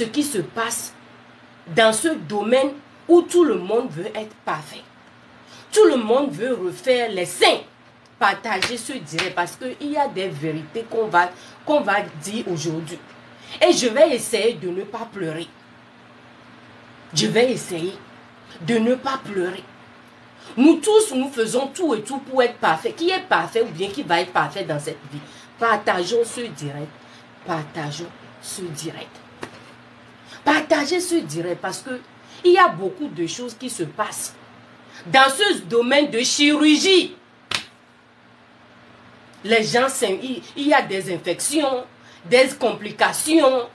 ce qui se passe dans ce domaine où tout le monde veut être parfait. Tout le monde veut refaire les saints. Partager ce direct parce qu'il y a des vérités qu'on va dire aujourd'hui. Et je vais essayer de ne pas pleurer. Je vais essayer de ne pas pleurer. Nous tous, nous faisons tout et tout pour être parfait. Qui est parfait ou bien qui va être parfait dans cette vie? Partageons ce direct. Partageons ce direct. Partagez ce direct parce que il y a beaucoup de choses qui se passent dans ce domaine de chirurgie. Les gens, il y a des infections, des complications.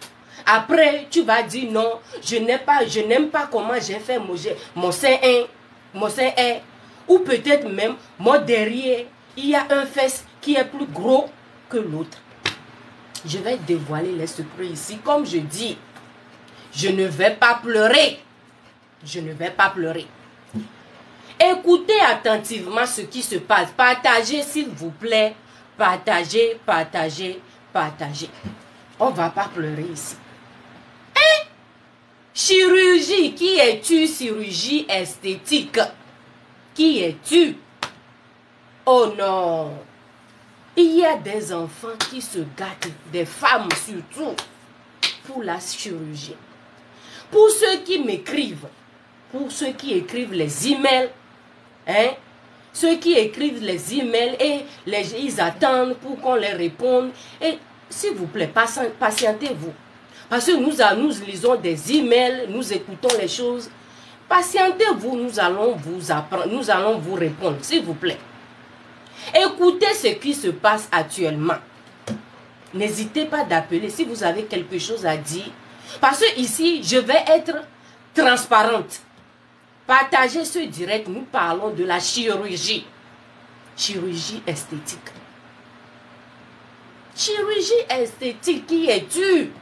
Après, tu vas dire non, je n'aime pas comment j'ai fait mon sein 1, mon sein 1. Ou peut-être même, mon derrière, il y a un fesse qui est plus gros que l'autre. Je vais dévoiler les secrets ici. Comme je dis, je ne vais pas pleurer. Je ne vais pas pleurer. Écoutez attentivement ce qui se passe. Partagez, s'il vous plaît. Partagez, partagez, partagez. On ne va pas pleurer ici. Hein? Chirurgie. Qui es-tu? Chirurgie esthétique. Qui es-tu? Oh non. Il y a des enfants qui se gâtent, des femmes surtout, pour la chirurgie. Pour ceux qui m'écrivent, pour ceux qui écrivent les emails, hein, ceux qui écrivent les emails et ils attendent pour qu'on les réponde. Et s'il vous plaît, patientez-vous. Parce que nous lisons des emails, nous écoutons les choses. Patientez-vous, nous allons vous apprendre, nous allons vous répondre, s'il vous plaît. Écoutez ce qui se passe actuellement. N'hésitez pas d'appeler si vous avez quelque chose à dire. Parce que ici, je vais être transparente. Partagez ce direct, nous parlons de la chirurgie. Chirurgie esthétique. Chirurgie esthétique, qui es-tu?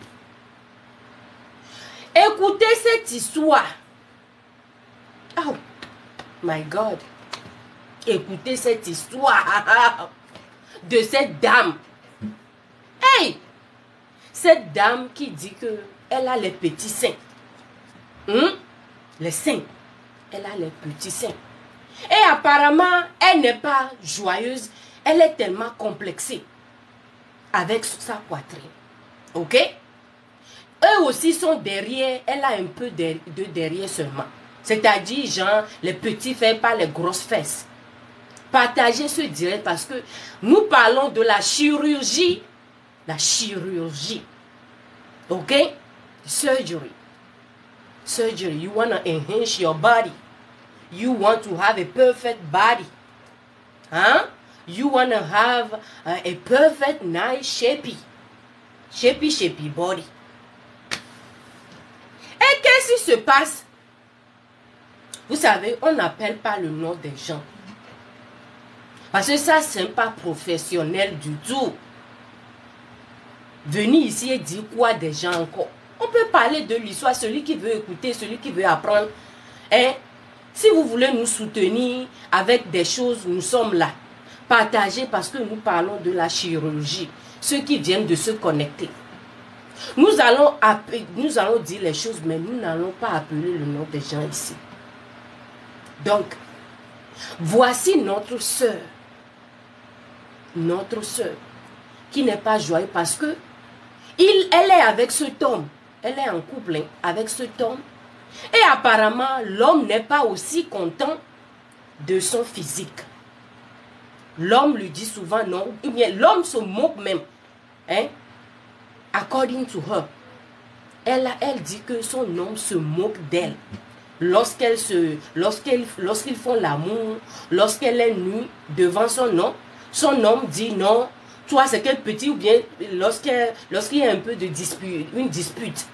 Écoutez cette histoire. Oh, my God. Écoutez cette histoire de cette dame. Hey! Cette dame qui dit que elle a les petits seins. Les seins. Elle a les petits seins. Et apparemment, elle n'est pas joyeuse. Elle est tellement complexée avec sa poitrine. Ok? Eux aussi sont derrière. Elle a un peu de derrière seulement. C'est-à-dire, genre, les petits fesses, pas les grosses fesses. Partagez ce direct parce que nous parlons de la chirurgie. La chirurgie. Ok? Surgery. Surgery. You want to enhance your body. You want to have a perfect body. Huh? You want to have a perfect, nice, shapy body. Et qu'est-ce qui se passe? Vous savez, on n'appelle pas le nom des gens. Parce que ça, ce n'est pas professionnel du tout. Venir ici et dire quoi des gens encore. On peut parler de l'histoire, celui qui veut écouter, celui qui veut apprendre. Et si vous voulez nous soutenir avec des choses, nous sommes là. Partagez parce que nous parlons de la chirurgie. Ceux qui viennent de se connecter. Nous allons dire les choses, mais nous n'allons pas appeler le nom des gens ici. Donc, voici notre sœur. Notre sœur. Qui n'est pas joyeuse parce que elle est avec cet homme. Elle est en couple avec cet homme. Et apparemment, l'homme n'est pas aussi content de son physique. L'homme lui dit souvent non. Ou bien l'homme se moque même. Hein? According to her. Elle dit que son homme se moque d'elle. Lorsqu'ils font l'amour, lorsqu'elle est nue devant son homme dit non. Toi, c'est quel petit ou bien lorsqu'il y a un peu de dispute, une dispute.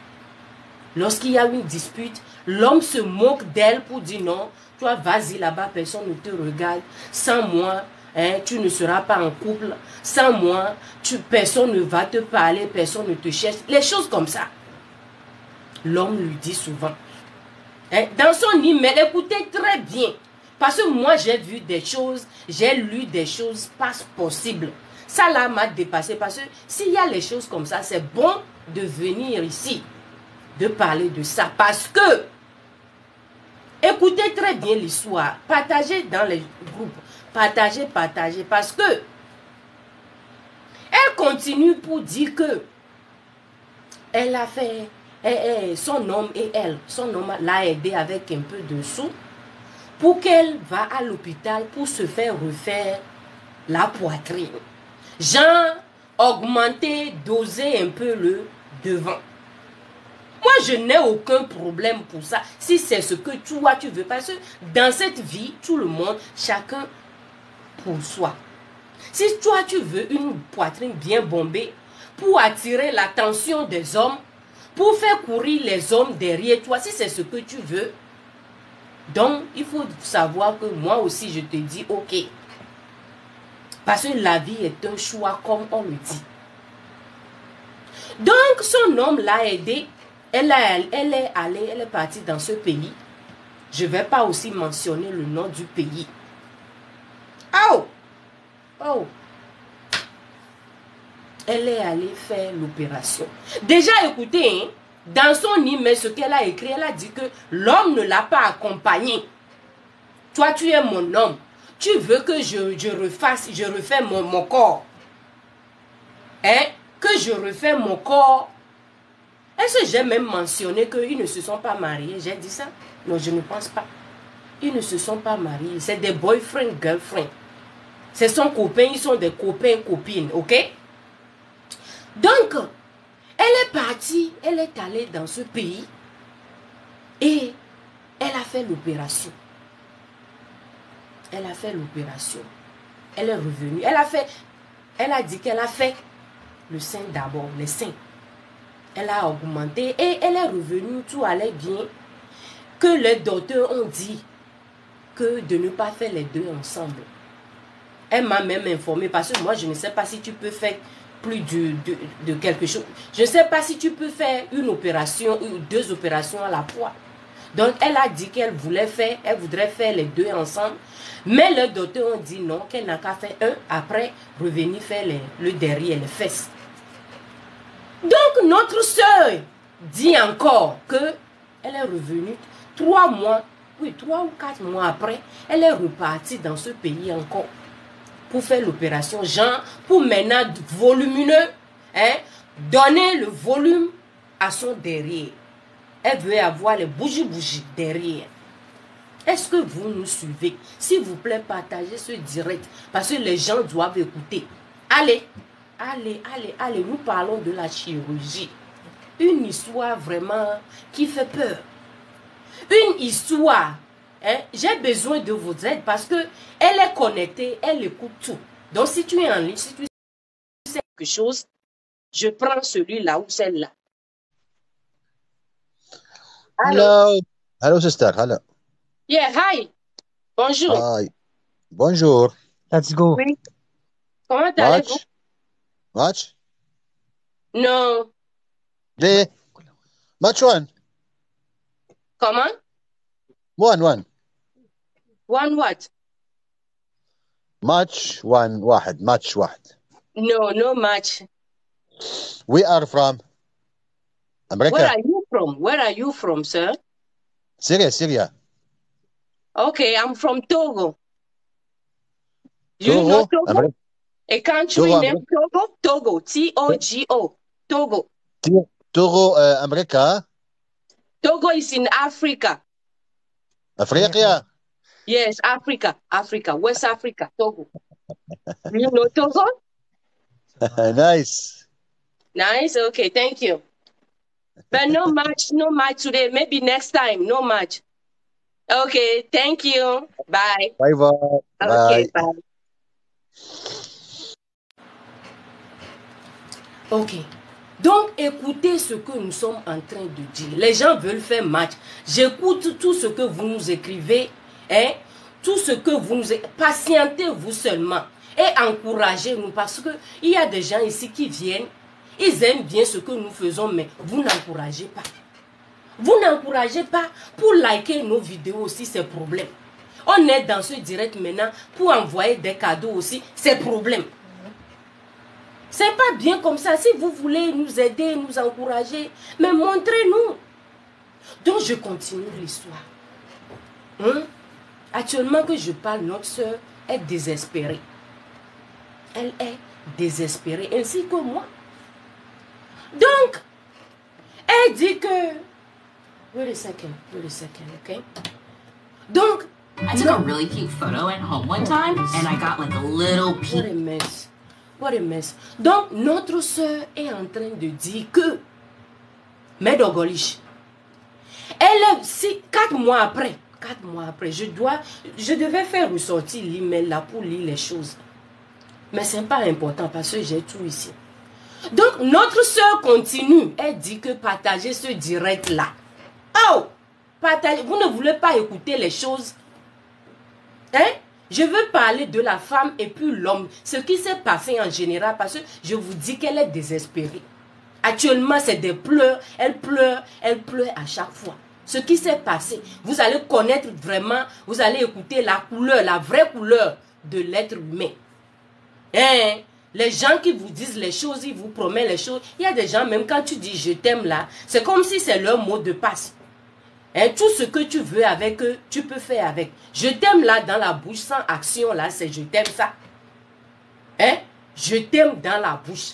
Lorsqu'il y a une dispute, l'homme se moque d'elle pour dire non. Toi, vas-y là-bas, personne ne te regarde. Sans moi, hein, tu ne seras pas en couple. Sans moi, personne ne va te parler, personne ne te cherche. Les choses comme ça. L'homme lui dit souvent. Hein, dans son email, écoutez très bien. Parce que moi, j'ai vu des choses, j'ai lu des choses pas possibles. Ça là m'a dépassé parce que s'il y a les choses comme ça, c'est bon de venir ici. de parler de ça. Parce que, écoutez très bien l'histoire. Partagez dans les groupes. Partagez, partagez. Parce que, elle continue pour dire que elle a fait, son homme et elle, son homme l'a aidé avec un peu de sous pour qu'elle va à l'hôpital pour se faire refaire la poitrine. Genre, augmenter, doser un peu le devant. Moi, je n'ai aucun problème pour ça. Si c'est ce que toi, tu veux. Parce que dans cette vie, tout le monde, chacun pour soi. Si toi, tu veux une poitrine bien bombée pour attirer l'attention des hommes, pour faire courir les hommes derrière toi, si c'est ce que tu veux, donc, il faut savoir que moi aussi, je te dis, ok. Parce que la vie est un choix, comme on le dit. Donc, son homme l'a aidé. Elle est partie dans ce pays. Je ne vais pas aussi mentionner le nom du pays. Oh! Oh! Elle est allée faire l'opération. Déjà, écoutez, hein, dans son email, ce qu'elle a écrit, elle a dit que l'homme ne l'a pas accompagnée. Toi, tu es mon homme. Tu veux que je refais mon corps. Hein? Que je refais mon corps. Est-ce que j'ai même mentionné qu'ils ne se sont pas mariés? J'ai dit ça? Non, je ne pense pas. Ils ne se sont pas mariés. C'est des boyfriend, girlfriend. C'est son copain, ils sont des copains, copines, ok? Donc, elle est partie, elle est allée dans ce pays et elle a fait l'opération. Elle a fait l'opération. Elle est revenue. Elle a dit qu'elle a fait le sein d'abord, les seins. Elle a augmenté et elle est revenue, tout allait bien. Que les docteurs ont dit que de ne pas faire les deux ensemble. Elle m'a même informé parce que moi je ne sais pas si tu peux faire plus de quelque chose. Je ne sais pas si tu peux faire une opération ou deux opérations à la fois. Donc elle a dit qu'elle voudrait faire les deux ensemble. Mais le docteur ont dit non, qu'elle n'a qu'à faire un, après revenir faire le derrière, les fesses. Donc notre soeur dit encore que elle est revenue 3 mois, oui 3 ou 4 mois après, elle est repartie dans ce pays encore pour faire l'opération, genre pour maintenant volumineux, hein, donner le volume à son derrière. Elle veut avoir les bougies derrière. Est-ce que vous nous suivez? S'il vous plaît, partagez ce direct parce que les gens doivent écouter. Allez, nous parlons de la chirurgie. Une histoire vraiment qui fait peur. Une histoire, hein, j'ai besoin de votre aide parce que elle est connectée, elle écoute tout. Donc si tu es en ligne, si tu sais quelque chose, je prends celui-là ou celle-là. Hello. Hello, sister. Hello. Yeah, hi. Bonjour. Hi. Bonjour. Let's go. Oui. Comment allez-vous? Match? Non. ليه؟ Match one. Comment? One. One what? Match one واحد. Match واحد. No match. We are from America. Where are you from, sir? Syria. Okay, I'm from Togo. You know Togo? America. A country Togo, named Togo? Togo, T-O-G-O. Togo. Togo, America. Togo is in Africa. Africa. Yes, Africa, West Africa, Togo. You know Togo? Nice. Nice, okay, thank you. But no match today. Maybe next time, no match. Okay, thank you. Bye. Bye. Okay, bye. Ok. Donc, écoutez ce que nous sommes en train de dire. Les gens veulent faire match. J'écoute tout ce que vous nous écrivez. Hein? Tout ce que vous nous... Patientez-vous seulement. Et encouragez-nous. Parce qu'il y a des gens ici qui viennent. Ils aiment bien ce que nous faisons, mais vous n'encouragez pas. Vous n'encouragez pas pour liker nos vidéos aussi, c'est problème. On est dans ce direct maintenant pour envoyer des cadeaux aussi, c'est problème. C'est pas bien comme ça. Si vous voulez nous aider, nous encourager, mais montrez-nous. Donc, je continue l'histoire. Hein? Actuellement que je parle, notre soeur est désespérée. Elle est désespérée, ainsi que moi. Donc, elle dit que... Wait a second, okay? Donc... I took a really cute photo at home one time, and I got like a little What peek. a mess. What a mess. Donc, notre soeur est en train de dire que... Médogolish. Elle est... 4 mois après, je devais faire ressortir l'email là pour lire les choses. Mais ce n'est pas important parce que j'ai tout ici. Donc, notre soeur continue. Elle dit que partager ce direct là. Oh! Partager. Vous ne voulez pas écouter les choses. Hein? Je veux parler de la femme et puis l'homme. Ce qui s'est passé en général parce que je vous dis qu'elle est désespérée. Actuellement, c'est des pleurs. Elle pleure à chaque fois. Ce qui s'est passé, vous allez connaître vraiment, vous allez écouter la couleur, la vraie couleur de l'être humain. Hein? Les gens qui vous disent les choses, ils vous promettent les choses. Il y a des gens, même quand tu dis je t'aime là, c'est comme si c'est leur mot de passe. Hein? Tout ce que tu veux avec eux, tu peux faire avec. Je t'aime là dans la bouche, sans action là, c'est je t'aime ça. Hein? Je t'aime dans la bouche.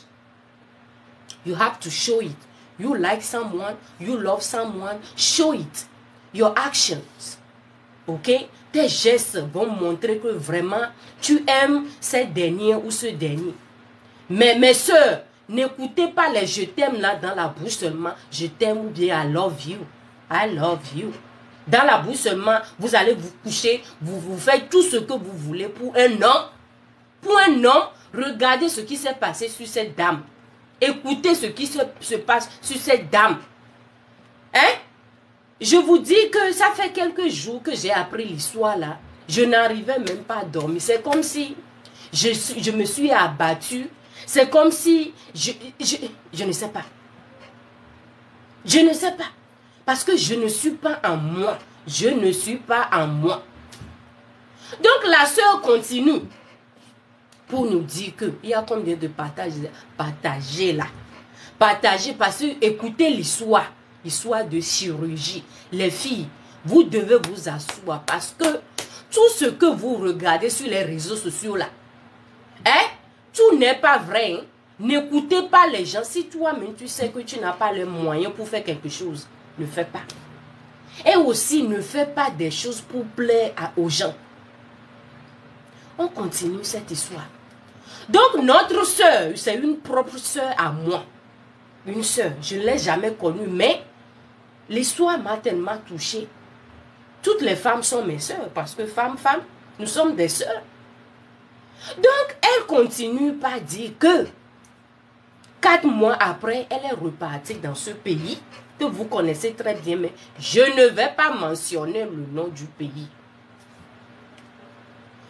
You have to show it. You like someone, you love someone, show it. Your actions. Ok? Tes gestes vont montrer que vraiment tu aimes cette dernière ou ce dernier. Mais mes soeurs, n'écoutez pas les je t'aime là dans la bouche seulement. Je t'aime ou bien I love you. I love you. Dans la bouche seulement, vous allez vous coucher, vous faites tout ce que vous voulez pour un homme. Pour un homme, regardez ce qui s'est passé sur cette dame. Écoutez ce qui se passe sur cette dame. Hein? Je vous dis que ça fait quelques jours que j'ai appris l'histoire là. Je n'arrivais même pas à dormir. C'est comme si je me suis abattue. C'est comme si je ne sais pas. Je ne sais pas. Parce que je ne suis pas en moi. Je ne suis pas en moi. Donc la sœur continue. Pour nous dire qu'il y a combien de partager là. Partager parce que écoutez l'histoire. L'histoire de chirurgie. Les filles, vous devez vous asseoir parce que tout ce que vous regardez sur les réseaux sociaux là, hein, tout n'est pas vrai. Hein? N'écoutez pas les gens. Si toi-même tu sais que tu n'as pas les moyens pour faire quelque chose, ne fais pas. Et aussi, ne fais pas des choses pour plaire aux gens. On continue cette histoire. Donc, notre soeur, c'est une propre soeur à moi. Une soeur, je ne l'ai jamais connue, mais l'histoire m'a tellement touchée. Toutes les femmes sont mes soeurs, parce que femme, nous sommes des soeurs. Donc, elle continue par dire que 4 mois après, elle est repartie dans ce pays que vous connaissez très bien, mais je ne vais pas mentionner le nom du pays.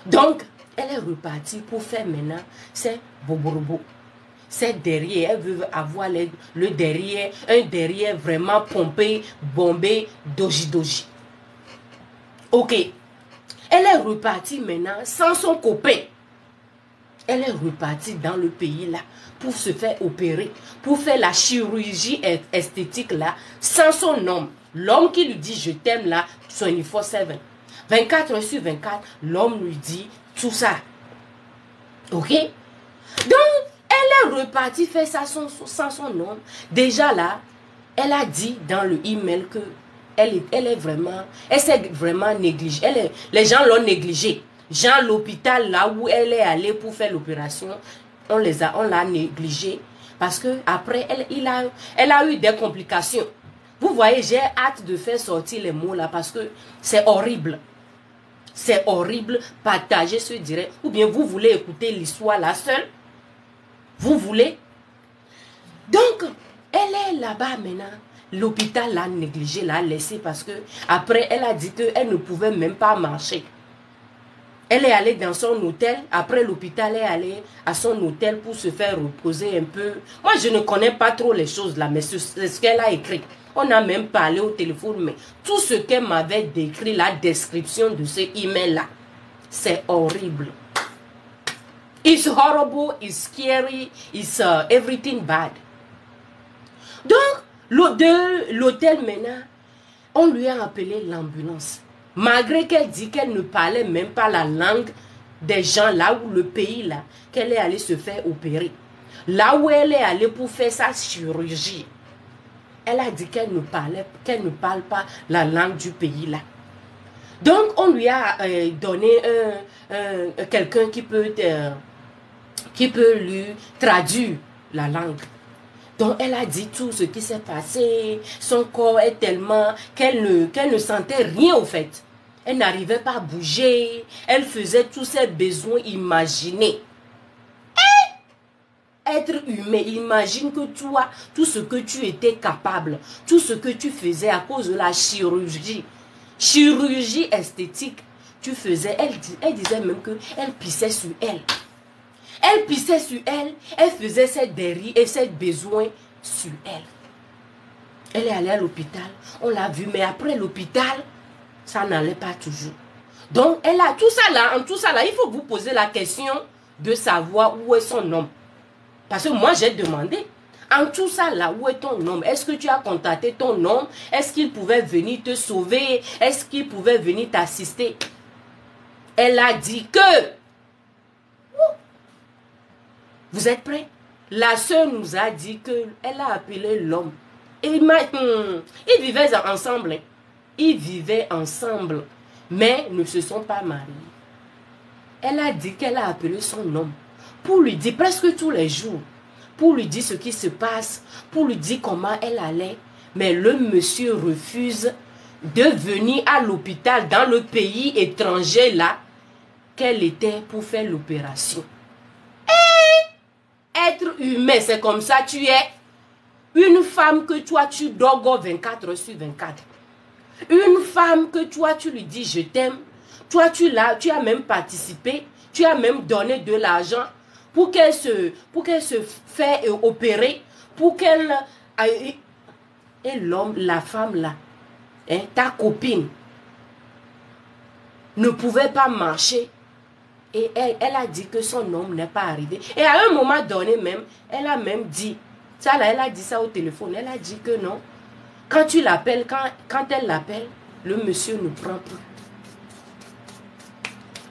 Donc, elle est repartie pour faire maintenant, c'est boborobo. C'est derrière, elle veut avoir le derrière, un derrière vraiment pompé, bombé, doji. Ok. Elle est repartie maintenant sans son copain. Elle est repartie dans le pays là pour se faire opérer, pour faire la chirurgie esthétique là, sans son homme. L'homme qui lui dit je t'aime là, 24/7. 24 heures sur 24, l'homme lui dit tout ça. Ok? Donc, elle est repartie faire ça sans son homme. Déjà là, elle a dit dans le email que elle s'est vraiment négligée. Les gens l'ont négligée. Genre l'hôpital là où elle est allée pour faire l'opération, on l'a négligée parce que après elle a eu des complications. Vous voyez, j'ai hâte de faire sortir les mots là parce que c'est horrible. C'est horrible, partager ce direct. Ou bien vous voulez écouter l'histoire là seule. Vous voulez. Donc, elle est là-bas maintenant. L'hôpital l'a négligée, l'a laissée parce que après elle a dit qu'elle ne pouvait même pas marcher. Elle est allée dans son hôtel. Après l'hôpital, elle est allée à son hôtel pour se faire reposer un peu. Moi, je ne connais pas trop les choses là, mais c'est ce qu'elle a écrit. On a même parlé au téléphone, mais tout ce qu'elle m'avait décrit, la description de ce email-là, c'est horrible. It's horrible, it's scary, it's everything bad. Donc, de l'hôtel maintenant, On lui a appelé l'ambulance. Malgré qu'elle dit qu'elle ne parlait même pas la langue des gens là où le pays là, qu'elle est allée se faire opérer. Là où elle est allée pour faire sa chirurgie. Elle a dit qu'elle ne parle pas la langue du pays là. Donc on lui a donné quelqu'un qui peut lui traduire la langue. Donc elle a dit tout ce qui s'est passé. Son corps est tellement qu'elle ne sentait rien au fait. Elle n'arrivait pas à bouger. Elle faisait tous ses besoins imaginés. Être humain, imagine que toi, tout ce que tu étais capable, tout ce que tu faisais à cause de la chirurgie esthétique, tu faisais, elle disait même qu'elle pissait sur elle. Elle pissait sur elle, elle faisait ses dérives et ses besoins sur elle. Elle est allée à l'hôpital, on l'a vue, mais après l'hôpital, ça n'allait pas toujours. Donc, elle a tout ça là, en tout ça là, il faut vous poser la question de savoir où est son homme. Parce que moi, j'ai demandé, en tout ça là, où est ton homme? Est-ce que tu as contacté ton homme? Est-ce qu'il pouvait venir te sauver? Est-ce qu'il pouvait venir t'assister? Elle a dit que... Vous êtes prêts? La sœur nous a dit qu'elle a appelé l'homme. Ils vivaient ensemble. Hein. Ils vivaient ensemble, mais ne se sont pas mariés. Elle a dit qu'elle a appelé son homme pour lui dire presque tous les jours, pour lui dire ce qui se passe, pour lui dire comment elle allait. Mais le monsieur refuse de venir à l'hôpital dans le pays étranger là qu'elle était pour faire l'opération. Être humain, c'est comme ça, tu es une femme que toi tu dors 24 heures sur 24. Une femme que toi tu lui dis je t'aime, toi tu as même participé, tu as même donné de l'argent pour qu'elle se fait opérer, pour qu'elle... Et l'homme, la femme là, hein, ta copine, ne pouvait pas marcher. Et elle a dit que son homme n'est pas arrivé. Et à un moment donné même, elle a même dit, ça là, elle a dit ça au téléphone, elle a dit que non. Quand tu l'appelles, quand elle l'appelle, le monsieur ne prend plus.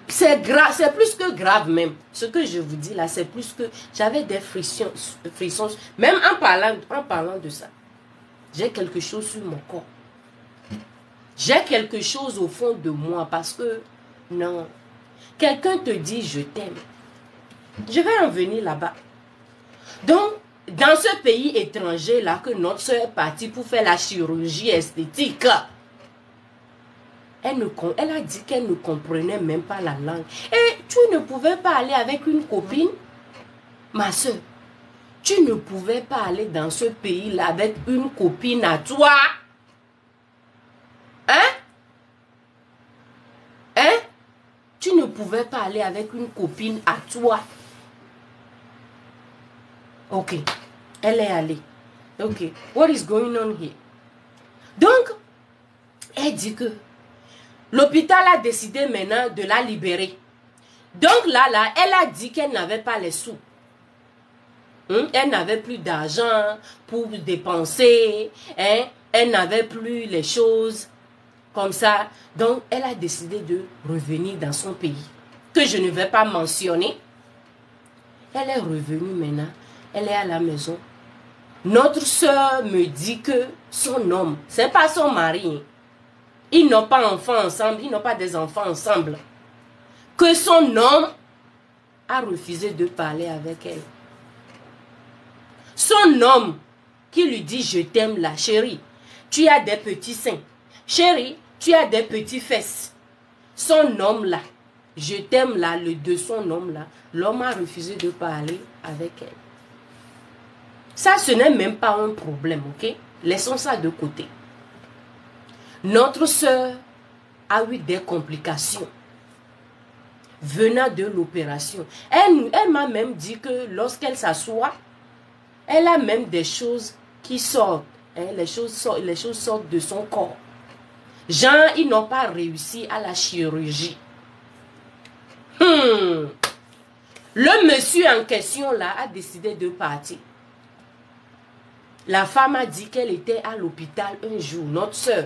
C'est grave, c'est plus que grave même. Ce que je vous dis là, c'est plus que... J'avais des frissons. Même en parlant de ça. J'ai quelque chose sur mon corps. J'ai quelque chose au fond de moi parce que... Non. Quelqu'un te dit je t'aime. Je vais en venir là-bas. Donc, dans ce pays étranger là que notre soeur est partie pour faire la chirurgie esthétique, elle a dit qu'elle ne comprenait même pas la langue. Et tu ne pouvais pas aller avec une copine, ma soeur. Tu ne pouvais pas aller dans ce pays-là avec une copine à toi. Hein? Hein? Tu ne pouvais pas aller avec une copine à toi. Ok. Elle est allée. Ok. What is going on here? Donc, elle dit que l'hôpital a décidé maintenant de la libérer. Donc là, elle a dit qu'elle n'avait pas les sous. Elle n'avait plus d'argent pour dépenser. Elle n'avait plus les choses comme ça. Donc, elle a décidé de revenir dans son pays. Que je ne vais pas mentionner. Elle est revenue maintenant. Elle est à la maison. Notre soeur me dit que son homme, c'est pas son mari. Ils n'ont pas d'enfants ensemble. Ils n'ont pas des enfants ensemble. Que son homme a refusé de parler avec elle. Son homme qui lui dit je t'aime là, chérie, tu as des petits seins. Chérie, tu as des petits fesses. Son homme là, je t'aime là, le de son homme là, l'homme a refusé de parler avec elle. Ça, ce n'est même pas un problème, ok? Laissons ça de côté. Notre soeur a eu des complications venant de l'opération. Elle m'a même dit que lorsqu'elle s'assoit, elle a même des choses qui sortent. Les choses sortent de son corps. Genre, ils n'ont pas réussi à la chirurgie. Le monsieur en question là a décidé de partir. La femme a dit qu'elle était à l'hôpital un jour, notre soeur.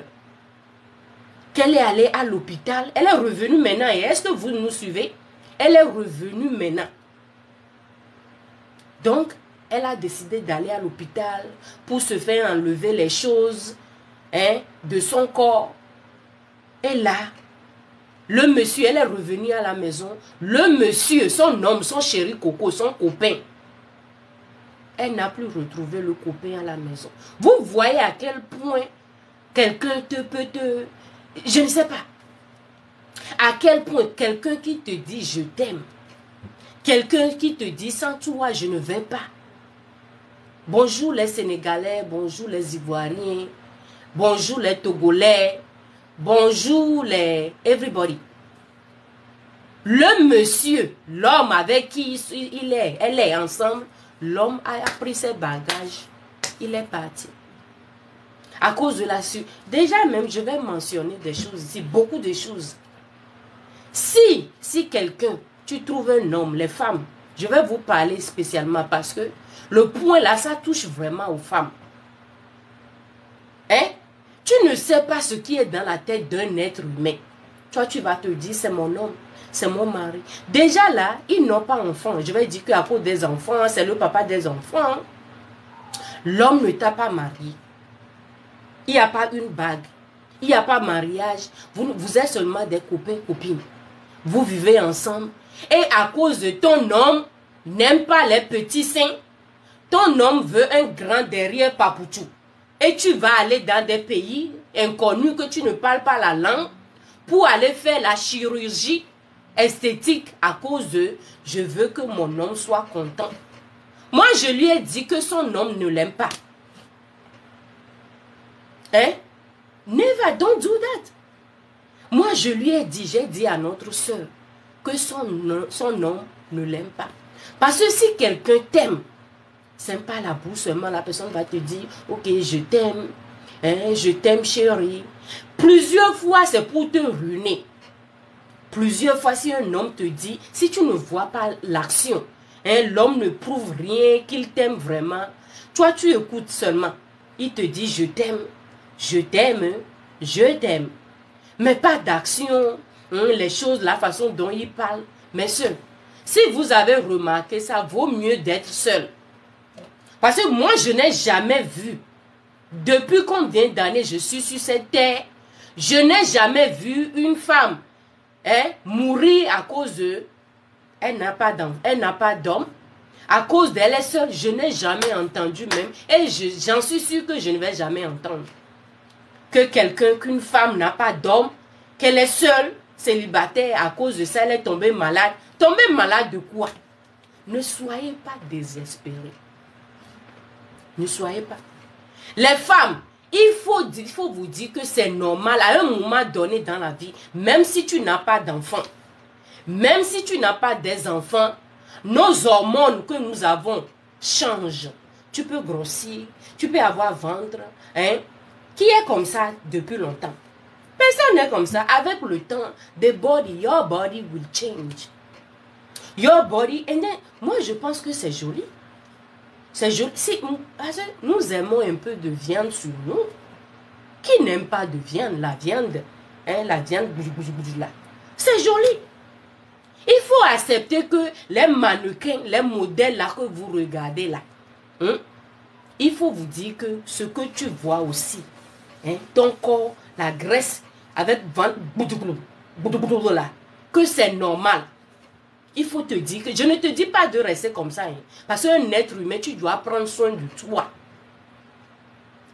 qu'elle est allée à l'hôpital. Elle est revenue maintenant. Et est-ce que vous nous suivez? Elle est revenue maintenant. Donc, elle a décidé d'aller à l'hôpital pour se faire enlever les choses de son corps. Et là, le monsieur, elle est revenue à la maison. Le monsieur, son homme, son chéri Coco, son copain, elle n'a plus retrouvé le copain à la maison. Vous voyez à quel point quelqu'un peut te... Je ne sais pas. À quel point quelqu'un qui te dit je t'aime. Quelqu'un qui te dit sans toi je ne vais pas. Bonjour les Sénégalais, bonjour les Ivoiriens, bonjour les Togolais, bonjour les everybody. Le monsieur, l'homme avec qui elle est ensemble, l'homme a pris ses bagages, il est parti. À cause de la suite. Déjà même, je vais mentionner des choses ici, beaucoup de choses. Si quelqu'un, tu trouves un homme, les femmes, je vais vous parler spécialement parce que le point là, ça touche vraiment aux femmes. Hein? Tu ne sais pas ce qui est dans la tête d'un être humain. Toi, tu vas te dire, c'est mon homme, c'est mon mari. Déjà là, ils n'ont pas d'enfants. Je vais dire qu'à cause des enfants, c'est le papa des enfants. L'homme ne t'a pas marié. Il n'y a pas une bague. Il n'y a pas mariage. Vous êtes seulement des copains, copines. Vous vivez ensemble. Et à cause de ton homme, n'aime pas les petits seins. Ton homme veut un grand derrière papouchou. Et tu vas aller dans des pays inconnus que tu ne parles pas la langue pour aller faire la chirurgie esthétique à cause de « je veux que mon homme soit content ». Moi, je lui ai dit que son homme ne l'aime pas. Hein? Never, don't do that. Moi, je lui ai dit, j'ai dit à notre soeur que son homme ne l'aime pas. Parce que si quelqu'un t'aime, c'est pas la bouche seulement, la personne va te dire, ok, je t'aime, hein, je t'aime chérie. Plusieurs fois, c'est pour te ruiner. Plusieurs fois, si un homme te dit, si tu ne vois pas l'action, hein, l'homme ne prouve rien, qu'il t'aime vraiment, toi, tu écoutes seulement. Il te dit, je t'aime, je t'aime, je t'aime. Mais pas d'action, hein, les choses, la façon dont il parle. Mais seul. Si vous avez remarqué ça, vaut mieux d'être seul. Parce que moi, je n'ai jamais vu, depuis combien d'années je suis sur cette terre, je n'ai jamais vu une femme mourir à cause de... Elle n'a pas d'homme. À cause d'elle est seule, je n'ai jamais entendu même. Et j'en suis sûre que je ne vais jamais entendre. Qu'une femme n'a pas d'homme, qu'elle est seule, célibataire, à cause de ça, elle est tombée malade. Tombée malade de quoi? Ne soyez pas désespérés. Ne soyez pas. Les femmes, il faut vous dire que c'est normal à un moment donné dans la vie, même si tu n'as pas d'enfants, même si tu n'as pas des enfants, nos hormones que nous avons changent. Tu peux grossir, tu peux avoir ventre, hein, qui est comme ça depuis longtemps. Personne n'est comme ça. Avec le temps, your body will change. Your body, and then, moi je pense que c'est joli. C'est joli. Si, nous aimons un peu de viande sur nous. Qui n'aime pas de viande? La viande, hein, la viande, là. C'est joli. Il faut accepter que les mannequins, les modèles là que vous regardez là, hein, il faut vous dire que ce que tu vois aussi, hein, ton corps, la graisse, avec ventre, là, que c'est normal. Il faut te dire que, je ne te dis pas de rester comme ça, hein, parce qu'un être humain, tu dois prendre soin de toi.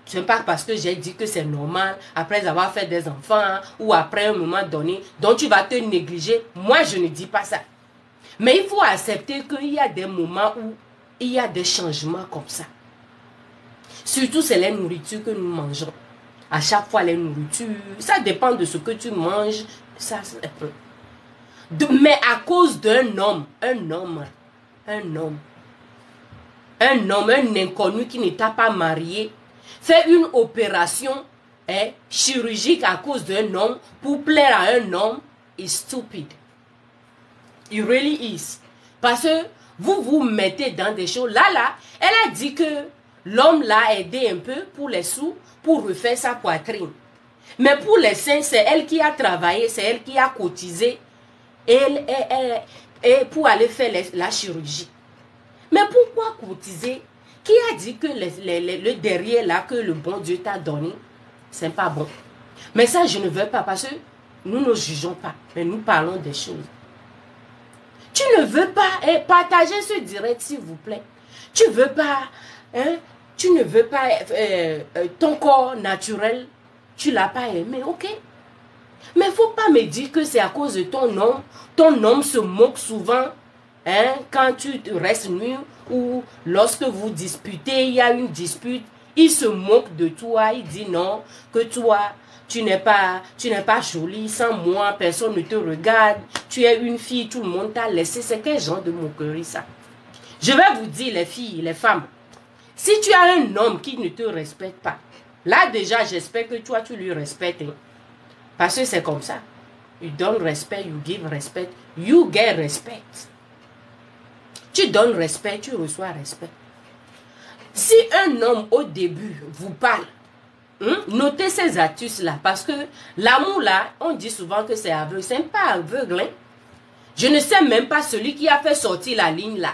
Ce n'est pas parce que j'ai dit que c'est normal, après avoir fait des enfants, ou après un moment donné, dont tu vas te négliger. Moi, je ne dis pas ça. Mais il faut accepter qu'il y a des moments où il y a des changements comme ça. Surtout, c'est les nourritures que nous mangeons. À chaque fois, les nourritures, ça dépend de ce que tu manges. Ça, mais à cause d'un homme, un inconnu qui ne t'a pas marié, fait une opération chirurgique à cause d'un homme pour plaire à un homme is stupid. It really is. Parce que vous vous mettez dans des choses. Là, elle a dit que l'homme l'a aidé un peu pour les sous, pour refaire sa poitrine. Mais pour les seins, c'est elle qui a travaillé, c'est elle qui a cotisé et pour aller faire la chirurgie. Mais pourquoi cotiser? Qui a dit que le derrière là que le bon Dieu t'a donné, c'est pas bon? Mais ça, je ne veux pas parce que nous ne jugeons pas, mais nous parlons des choses. Tu ne veux pas partager ce direct, s'il vous plaît. Tu veux pas, hein? Tu ne veux pas ton corps naturel, tu l'as pas aimé, ok? Mais il ne faut pas me dire que c'est à cause de ton homme. Ton homme se moque souvent, hein, quand tu restes nu ou lorsque vous disputez, il y a une dispute, il se moque de toi, il dit non, que toi, tu n'es pas jolie, sans moi, personne ne te regarde, tu es une fille, tout le monde t'a laissé. C'est quel genre de moquerie ça? Je vais vous dire, les filles, les femmes, si tu as un homme qui ne te respecte pas, là déjà, j'espère que toi, tu lui respectes. Hein, parce que c'est comme ça. You donne respect, you give respect, you get respect. Tu donnes respect, tu reçois respect. Si un homme au début vous parle, notez ces astuces-là, parce que l'amour là, on dit souvent que c'est aveugle. C'est pas aveugle, hein? Je ne sais même pas celui qui a fait sortir la ligne là,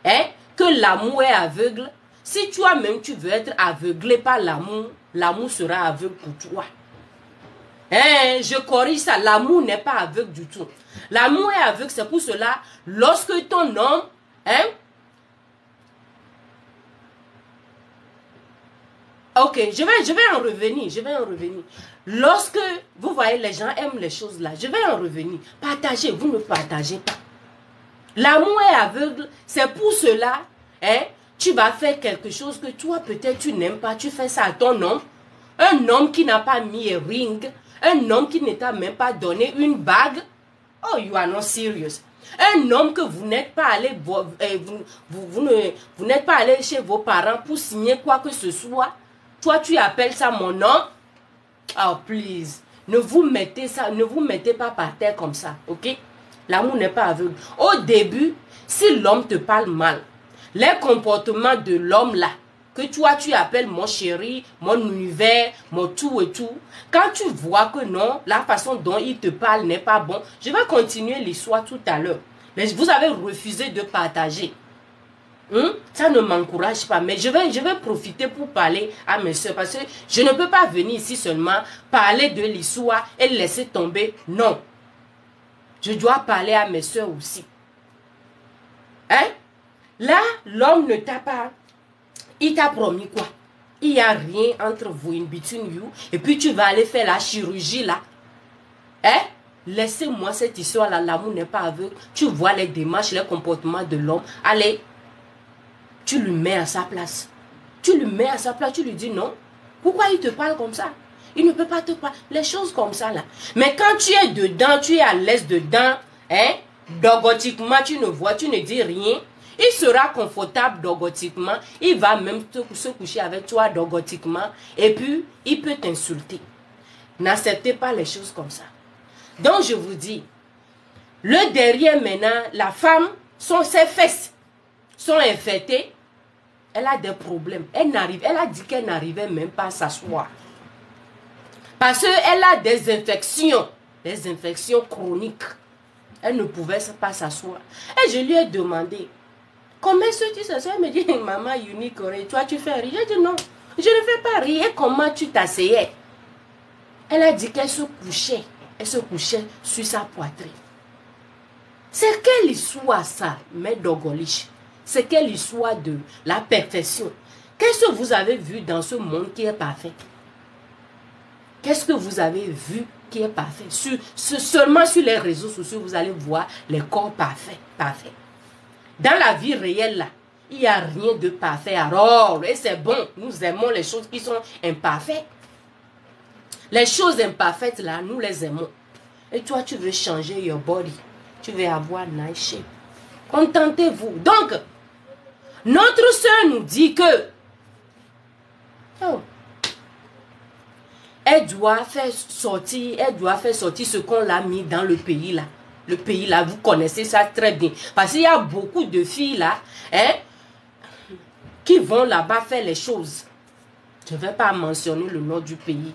hein, que l'amour est aveugle. Si toi-même tu veux être aveuglé par l'amour, l'amour sera aveugle pour toi. Hein, je corrige ça, l'amour n'est pas aveugle du tout. L'amour est aveugle, c'est pour cela, lorsque ton homme, hein, ok, je vais en revenir, Lorsque, vous voyez, les gens aiment les choses là, je vais en revenir. Partagez, vous ne partagez pas. L'amour est aveugle, c'est pour cela, hein, tu vas faire quelque chose que toi peut-être tu n'aimes pas, tu fais ça à ton homme. Un homme qui n'a pas mis un ring, un homme qui ne t'a même pas donné une bague. Oh, you are not serious. Un homme que vous n'êtes pas allé, vous n'êtes pas allé chez vos parents pour signer quoi que ce soit. Toi, tu appelles ça mon homme. Oh, please. Ne vous mettez pas par terre comme ça, ok? L'amour n'est pas aveugle. Au début, si l'homme te parle mal, les comportements de l'homme là, que toi tu appelles mon chéri, mon univers, mon tout et tout, quand tu vois que non, la façon dont il te parle n'est pas bon, je vais continuer l'histoire tout à l'heure. Mais vous avez refusé de partager. Ça ne m'encourage pas, mais je vais profiter pour parler à mes soeurs, parce que je ne peux pas venir ici seulement parler de l'histoire et laisser tomber. Non. Je dois parler à mes soeurs aussi. Hein? Là, l'homme ne t'a pas... Il t'a promis quoi? Il n'y a rien entre vous, in between you. Et puis tu vas aller faire la chirurgie là. Hein? Laissez-moi cette histoire là. L'amour n'est pas aveugle. Tu vois les démarches, les comportements de l'homme. Allez, tu lui mets à sa place. Tu lui mets à sa place, tu lui dis non. Pourquoi il te parle comme ça? Il ne peut pas te parler. Les choses comme ça là. Mais quand tu es dedans, tu es à l'aise dedans, hein? Dogotiquement, tu ne vois, tu ne dis rien. Il sera confortable dogotiquement. Il va même se coucher avec toi dogotiquement. Et puis, il peut t'insulter. N'acceptez pas les choses comme ça. Donc, je vous dis, le derrière maintenant, la femme, ses fesses sont infectées. Elle a des problèmes. Elle a dit qu'elle n'arrivait même pas à s'asseoir. Parce qu'elle a des infections chroniques. Elle ne pouvait pas s'asseoir. Et je lui ai demandé, comment est-ce que tu s'assois? Elle me dit, maman, unique, toi tu fais rire. J'ai dit non, je ne fais pas rire. Et comment tu t'asseyais? Elle a dit qu'elle se couchait. Elle se couchait sur sa poitrine. C'est quelle histoire ça, mes Dogolich? C'est quelle histoire de la perfection? Qu'est-ce que vous avez vu dans ce monde qui est parfait? Qu'est-ce que vous avez vu qui est parfait? Seulement sur les réseaux sociaux, vous allez voir les corps parfaits. Dans la vie réelle, là, il n'y a rien de parfait. Alors, et c'est bon, nous aimons les choses qui sont imparfaites. Les choses imparfaites, là, nous les aimons. Et toi, tu veux changer your body. Tu veux avoir nice shape. Contentez-vous. Donc, notre soeur nous dit que elle doit faire sortir ce qu'on l'a mis dans le pays là. Le pays là, vous connaissez ça très bien. Parce qu'il y a beaucoup de filles là, hein, qui vont là-bas faire les choses. Je ne vais pas mentionner le nom du pays.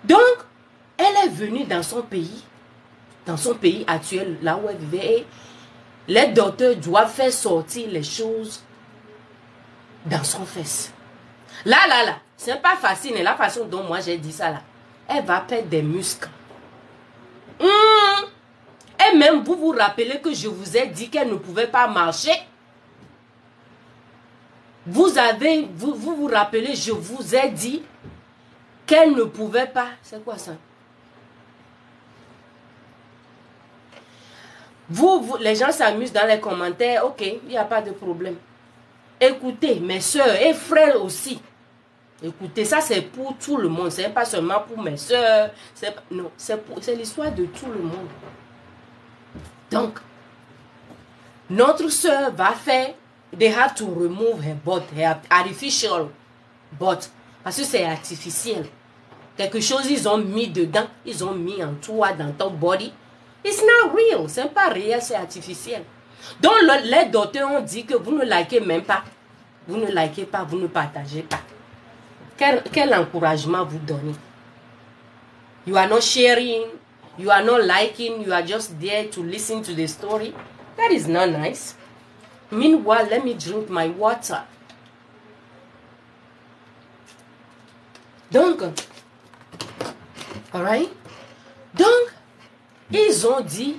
Donc, elle est venue dans son pays actuel, là où elle vivait, et les docteurs doivent faire sortir les choses dans son fesse. Là, c'est pas facile, mais la façon dont moi j'ai dit ça là, elle va perdre des muscles. Et même vous vous rappelez que je vous ai dit qu'elle ne pouvait pas marcher. Vous vous rappelez, je vous ai dit qu'elle ne pouvait pas. C'est quoi ça? Les gens s'amusent dans les commentaires. Ok, il n'y a pas de problème. Écoutez, mes soeurs et frères aussi. Écoutez, ça c'est pour tout le monde. C'est pas seulement pour mes soeurs. Non, c'est l'histoire de tout le monde. Donc, notre soeur va faire. They have to remove her butt, her artificial butt. Parce que c'est artificiel. Quelque chose ils ont mis dedans. Ils ont mis en toi dans ton body. It's not real. C'est pas réel, c'est artificiel. Donc, les docteurs ont dit que vous ne likez même pas. Vous ne likez pas, vous ne partagez pas. Quel encouragement vous donnez? You are not sharing. You are not liking. You are just there to listen to the story. That is not nice. Meanwhile, let me drink my water. Donc, alright? Donc, ils ont dit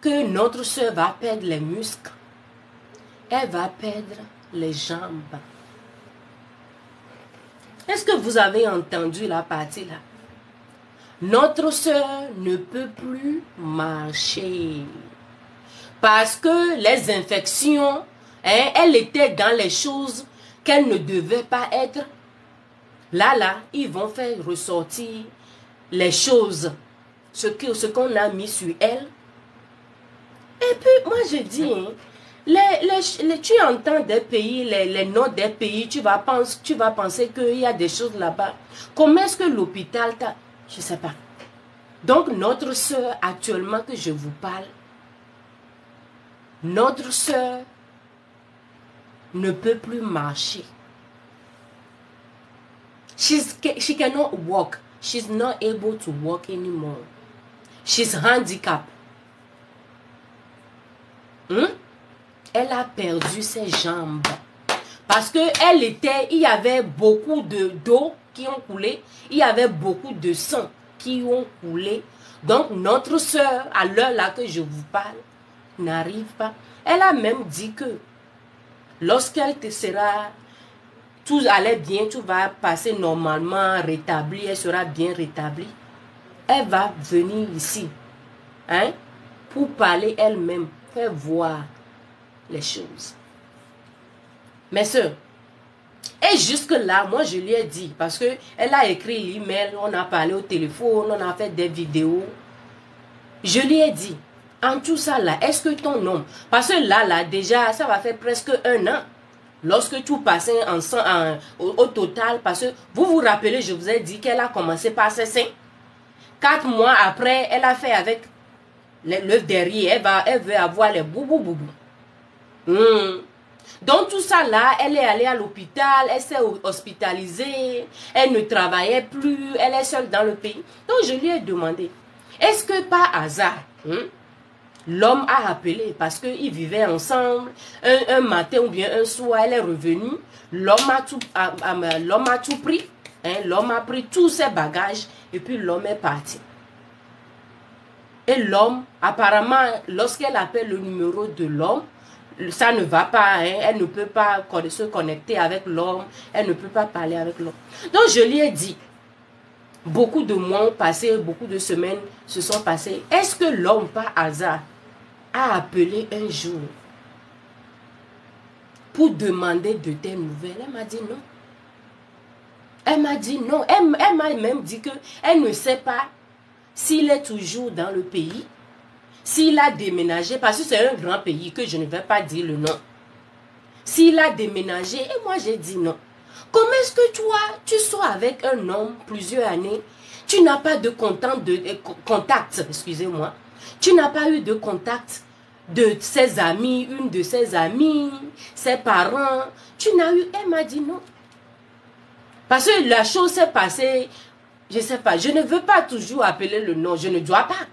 que notre soeur va perdre les muscles. Elle va perdre les jambes. Est-ce que vous avez entendu la partie là? Notre soeur ne peut plus marcher. Parce que les infections, elle était dans les choses qu'elle ne devait pas être. Là, ils vont faire ressortir les choses, ce qu'on a mis sur elle. Et puis, moi je dis, tu entends des pays, les noms des pays, tu vas penser qu'il y a des choses là-bas. Comment est-ce que l'hôpital t'a... Je ne sais pas. Donc, notre soeur, actuellement que je vous parle, notre soeur ne peut plus marcher. She cannot walk. She's not able to walk anymore. She's handicapped. Elle a perdu ses jambes. Parce que il y avait beaucoup d'eau qui ont coulé. Il y avait beaucoup de sang qui ont coulé. Donc, notre soeur, à l'heure là que je vous parle, n'arrive pas. Elle a même dit que lorsqu'elle te sera, tout allait bien, tout va passer normalement, rétabli, elle sera bien rétablie. Elle va venir ici, pour parler elle-même, faire voir les choses. Mes soeurs, et jusque là, moi je lui ai dit, parce que elle a écrit l'email, on a parlé au téléphone, on a fait des vidéos. Je lui ai dit, en tout ça là, est-ce que ton homme, parce que là déjà, ça va faire presque 1 an, lorsque tout passait ensemble, au total, parce que vous vous rappelez, je vous ai dit qu'elle a commencé par ses seins. 4 mois après, elle a fait avec le derrière, elle veut avoir les boubou. Donc tout ça là, elle est allée à l'hôpital, elle s'est hospitalisée, elle ne travaillait plus, elle est seule dans le pays. Donc je lui ai demandé, est-ce que par hasard, l'homme a appelé parce qu'ils vivaient ensemble, un matin ou bien un soir, elle est revenue, l'homme a tout pris, l'homme a pris tous ses bagages et puis l'homme est parti. Et l'homme, apparemment, lorsqu'elle appelle le numéro de l'homme, ça ne va pas, elle ne peut pas se connecter avec l'homme, elle ne peut pas parler avec l'homme. Donc je lui ai dit, beaucoup de mois ont passé, beaucoup de semaines se sont passées. Est-ce que l'homme, par hasard, a appelé un jour pour demander de tes nouvelles? Elle m'a dit non. Elle m'a dit non. Elle m'a même dit qu'elle ne sait pas s'il est toujours dans le pays. S'il a déménagé, parce que c'est un grand pays que je ne vais pas dire le nom. S'il a déménagé, et moi j'ai dit non. Comment est-ce que toi, tu sois avec un homme plusieurs années, tu n'as pas de contact, excusez-moi, tu n'as pas eu de contact de ses amis, une de ses amies, ses parents, tu n'as eu, elle m'a dit non. Parce que la chose s'est passée je ne sais pas, je ne veux pas toujours appeler le nom, je ne dois pas.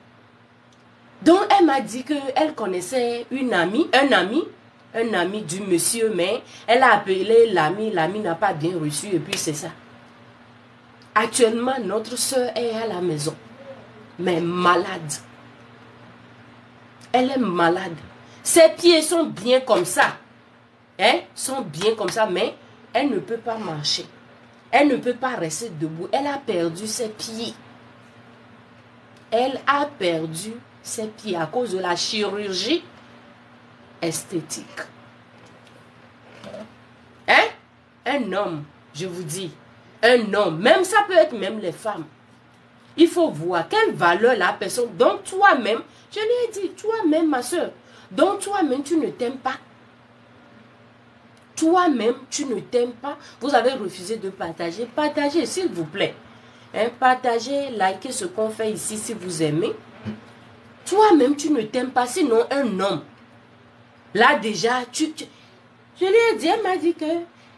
Donc, elle m'a dit qu'elle connaissait un ami du monsieur, mais elle a appelé l'ami n'a pas bien reçu et puis c'est ça. Actuellement, notre soeur est à la maison, mais malade. Elle est malade. Ses pieds sont bien comme ça. Hein? Sont bien comme ça, mais elle ne peut pas marcher. Elle ne peut pas rester debout. Elle a perdu ses pieds. Elle a perdu ses pieds à cause de la chirurgie esthétique. Hein? Un homme, je vous dis, un homme, même ça peut être même les femmes. Il faut voir quelle valeur la personne, donc toi-même, je lui ai dit, toi-même ma soeur, donc toi-même tu ne t'aimes pas. Toi-même tu ne t'aimes pas. Vous avez refusé de partager. Partagez s'il vous plaît. Hein? Partagez, likez ce qu'on fait ici si vous aimez. Toi-même tu ne t'aimes pas, sinon un homme. Là déjà, je lui ai dit, elle m'a dit que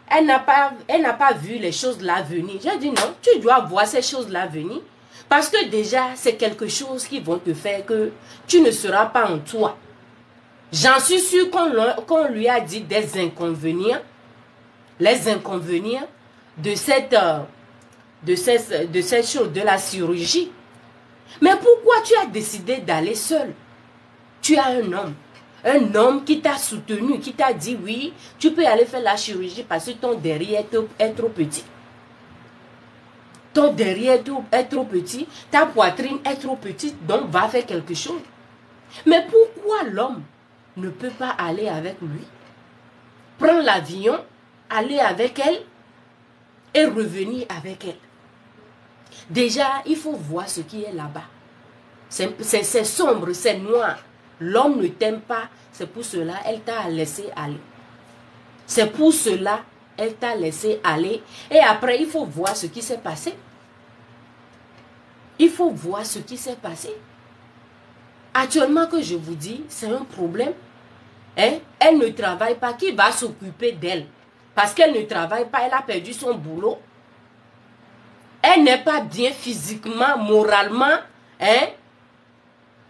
elle n'a pas vu les choses là venir. J'ai dit non, tu dois voir ces choses-là venir. Parce que déjà, c'est quelque chose qui vont te faire que tu ne seras pas en toi. J'en suis sûre qu'on lui a dit des inconvénients, les inconvénients de cette chose, de la chirurgie. Mais pourquoi tu as décidé d'aller seul? Tu as un homme qui t'a soutenu, qui t'a dit oui, tu peux aller faire la chirurgie parce que ton derrière est trop petit. Ton derrière est trop petit, ta poitrine est trop petite, donc va faire quelque chose. Mais pourquoi l'homme ne peut pas aller avec lui, prendre l'avion, aller avec elle et revenir avec elle? Déjà, il faut voir ce qui est là-bas. C'est sombre, c'est noir. L'homme ne t'aime pas, c'est pour cela elle t'a laissé aller. C'est pour cela elle t'a laissé aller. Et après, il faut voir ce qui s'est passé. Il faut voir ce qui s'est passé. Actuellement que je vous dis, c'est un problème. Hein? Elle ne travaille pas. Qui va s'occuper d'elle? Parce qu'elle ne travaille pas, elle a perdu son boulot. Elle n'est pas bien physiquement, moralement, hein,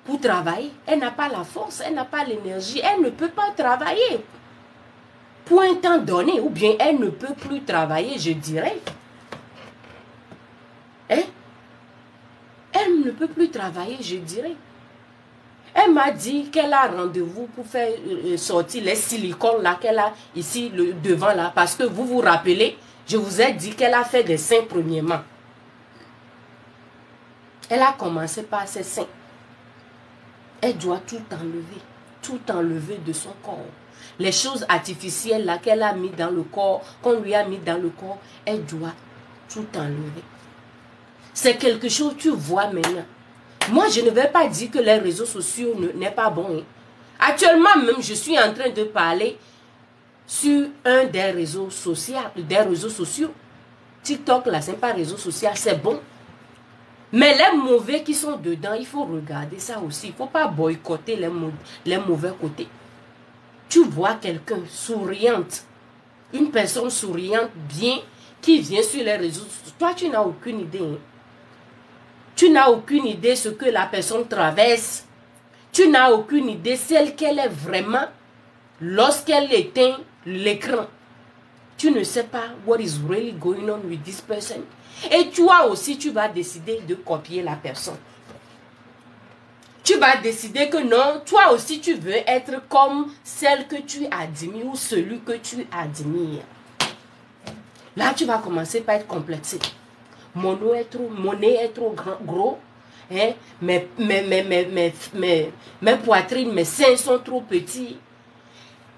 pour travailler. Elle n'a pas la force, elle n'a pas l'énergie, elle ne peut pas travailler. Pour un temps donné, ou bien elle ne peut plus travailler, je dirais. Hein? Elle ne peut plus travailler, je dirais. Elle m'a dit qu'elle a rendez-vous pour faire sortir les silicones là qu'elle a ici devant là. Parce que vous vous rappelez, je vous ai dit qu'elle a fait des seins premièrement. Elle a commencé par ses seins. Elle doit tout enlever de son corps. Les choses artificielles là qu'elle a mis dans le corps, qu'on lui a mis dans le corps, elle doit tout enlever. C'est quelque chose que tu vois maintenant. Moi, je ne vais pas dire que les réseaux sociaux n'est pas bon. Hein. Actuellement même, je suis en train de parler sur un des réseaux sociaux. TikTok, là, ce n'est pas un réseau social, c'est bon. Mais les mauvais qui sont dedans, il faut regarder ça aussi. Il ne faut pas boycotter les mauvais côtés. Tu vois quelqu'un souriante, une personne souriante, bien, qui vient sur les réseaux sociaux. Toi, tu n'as aucune idée. Hein. Tu n'as aucune idée ce que la personne traverse. Tu n'as aucune idée celle qu'elle est vraiment lorsqu'elle éteint l'écran. Tu ne sais pas what is really going on with this person. Et toi aussi, tu vas décider de copier la personne. Tu vas décider que non, toi aussi, tu veux être comme celle que tu admires ou celui que tu admires. Là, tu vas commencer par être complexé. Mon nez est trop gros. Hein? Mes poitrines, mes seins sont trop petits.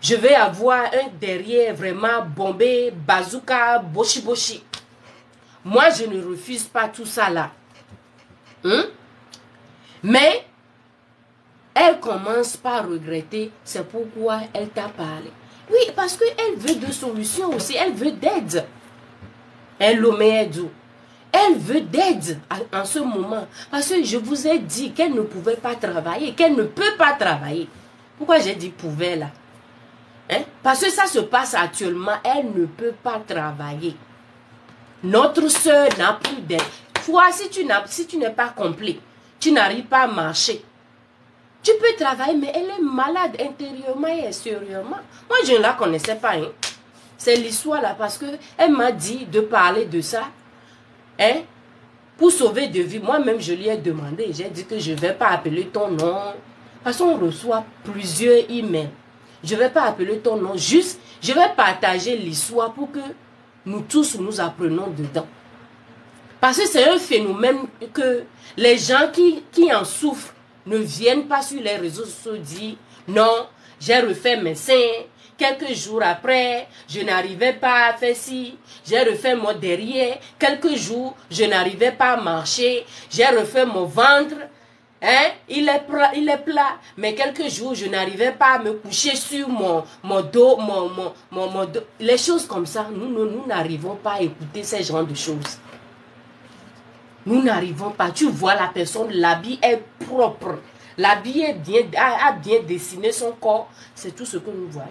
Je vais avoir un derrière vraiment bombé, bazooka, boshi. Moi, je ne refuse pas tout ça là. Hein? Mais, elle commence par regretter. C'est pourquoi elle t'a parlé. Oui, parce qu'elle veut de solutions aussi. Elle veut d'aide. Elle Elle veut d'aide en ce moment. Parce que je vous ai dit qu'elle ne pouvait pas travailler. Qu'elle ne peut pas travailler. Pourquoi j'ai dit pouvait là? Hein? Parce que ça se passe actuellement. Elle ne peut pas travailler. Notre soeur n'a plus d'aide. Toi, si tu n'es pas complet, tu n'arrives pas à marcher. Tu peux travailler, mais elle est malade intérieurement et extérieurement. Moi, je ne la connaissais pas. Hein. C'est l'histoire là, parce qu'elle m'a dit de parler de ça. Hein, pour sauver de vie. Moi-même, je lui ai demandé. J'ai dit que je ne vais pas appeler ton nom. Parce qu'on reçoit plusieurs emails. Je ne vais pas appeler ton nom. Juste, je vais partager l'histoire pour que nous tous nous apprenons dedans. Parce que c'est un phénomène que les gens qui en souffrent ne viennent pas sur les réseaux sociaux dire non, j'ai refait mes seins. Quelques jours après, je n'arrivais pas à faire ci. J'ai refait mon derrière. Quelques jours, je n'arrivais pas à marcher. J'ai refait mon ventre. Hein? Il est plat. Mais quelques jours, je n'arrivais pas à me coucher sur mon dos, mon dos. Les choses comme ça, nous n'arrivons pas à écouter ces genres de choses. Nous n'arrivons pas. Tu vois la personne, l'habit est propre. L'habit a bien dessiné son corps. C'est tout ce que nous voyons.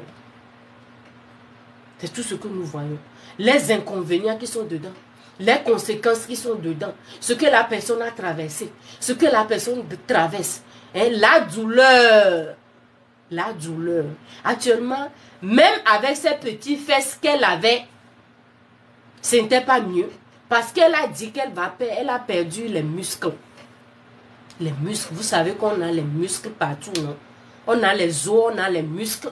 C'est tout ce que nous voyons. Les inconvénients qui sont dedans. Les conséquences qui sont dedans. Ce que la personne a traversé. Ce que la personne traverse. Hein, la douleur. La douleur. Actuellement, même avec ces petits fesses qu'elle avait, ce n'était pas mieux. Parce qu'elle a dit elle a perdu les muscles. Les muscles, vous savez qu'on a les muscles partout, non? On a les os, on a les muscles.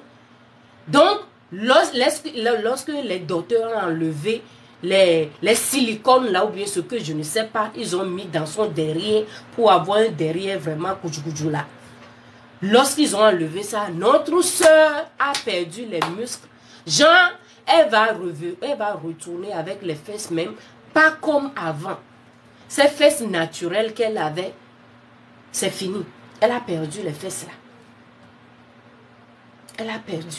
Donc, lorsque les docteurs ont enlevé les silicones là, ou bien ce que je ne sais pas, ils ont mis dans son derrière pour avoir un derrière vraiment koudjou là. Lorsqu'ils ont enlevé ça, notre soeur a perdu les muscles. Genre, elle va retourner avec les fesses même, pas comme avant. Ces fesses naturelles qu'elle avait, c'est fini. Elle a perdu les fesses là. Elle a perdu.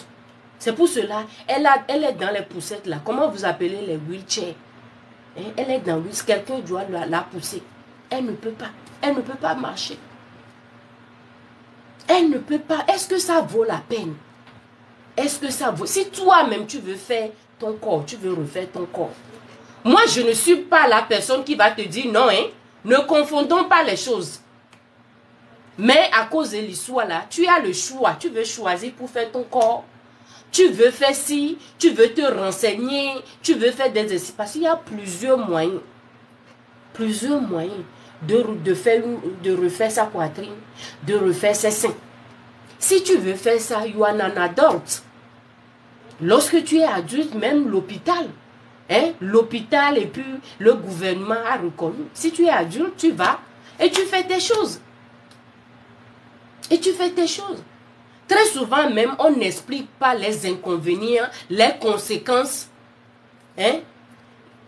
C'est pour cela, elle est dans les poussettes là. Comment vous appelez les wheelchairs? Elle est dans le wheelchair. Quelqu'un doit la pousser. Elle ne peut pas. Elle ne peut pas marcher. Elle ne peut pas. Est-ce que ça vaut la peine? Est-ce que ça vaut? Si toi-même tu veux faire ton corps, tu veux refaire ton corps. Moi, je ne suis pas la personne qui va te dire non, hein. Ne confondons pas les choses. Mais à cause de l'histoire là, tu as le choix. Tu veux choisir pour faire ton corps. Tu veux faire ci, tu veux te renseigner, tu veux faire des exercices. Parce qu'il y a plusieurs moyens. Plusieurs moyens de refaire sa poitrine, de refaire ses seins. Si tu veux faire ça, you are an adult. Lorsque tu es adulte, même l'hôpital, hein, l'hôpital et puis le gouvernement a reconnu. Si tu es adulte, tu vas et tu fais tes choses. Et tu fais tes choses. Très souvent même, on n'explique pas les inconvénients, les conséquences. Hein?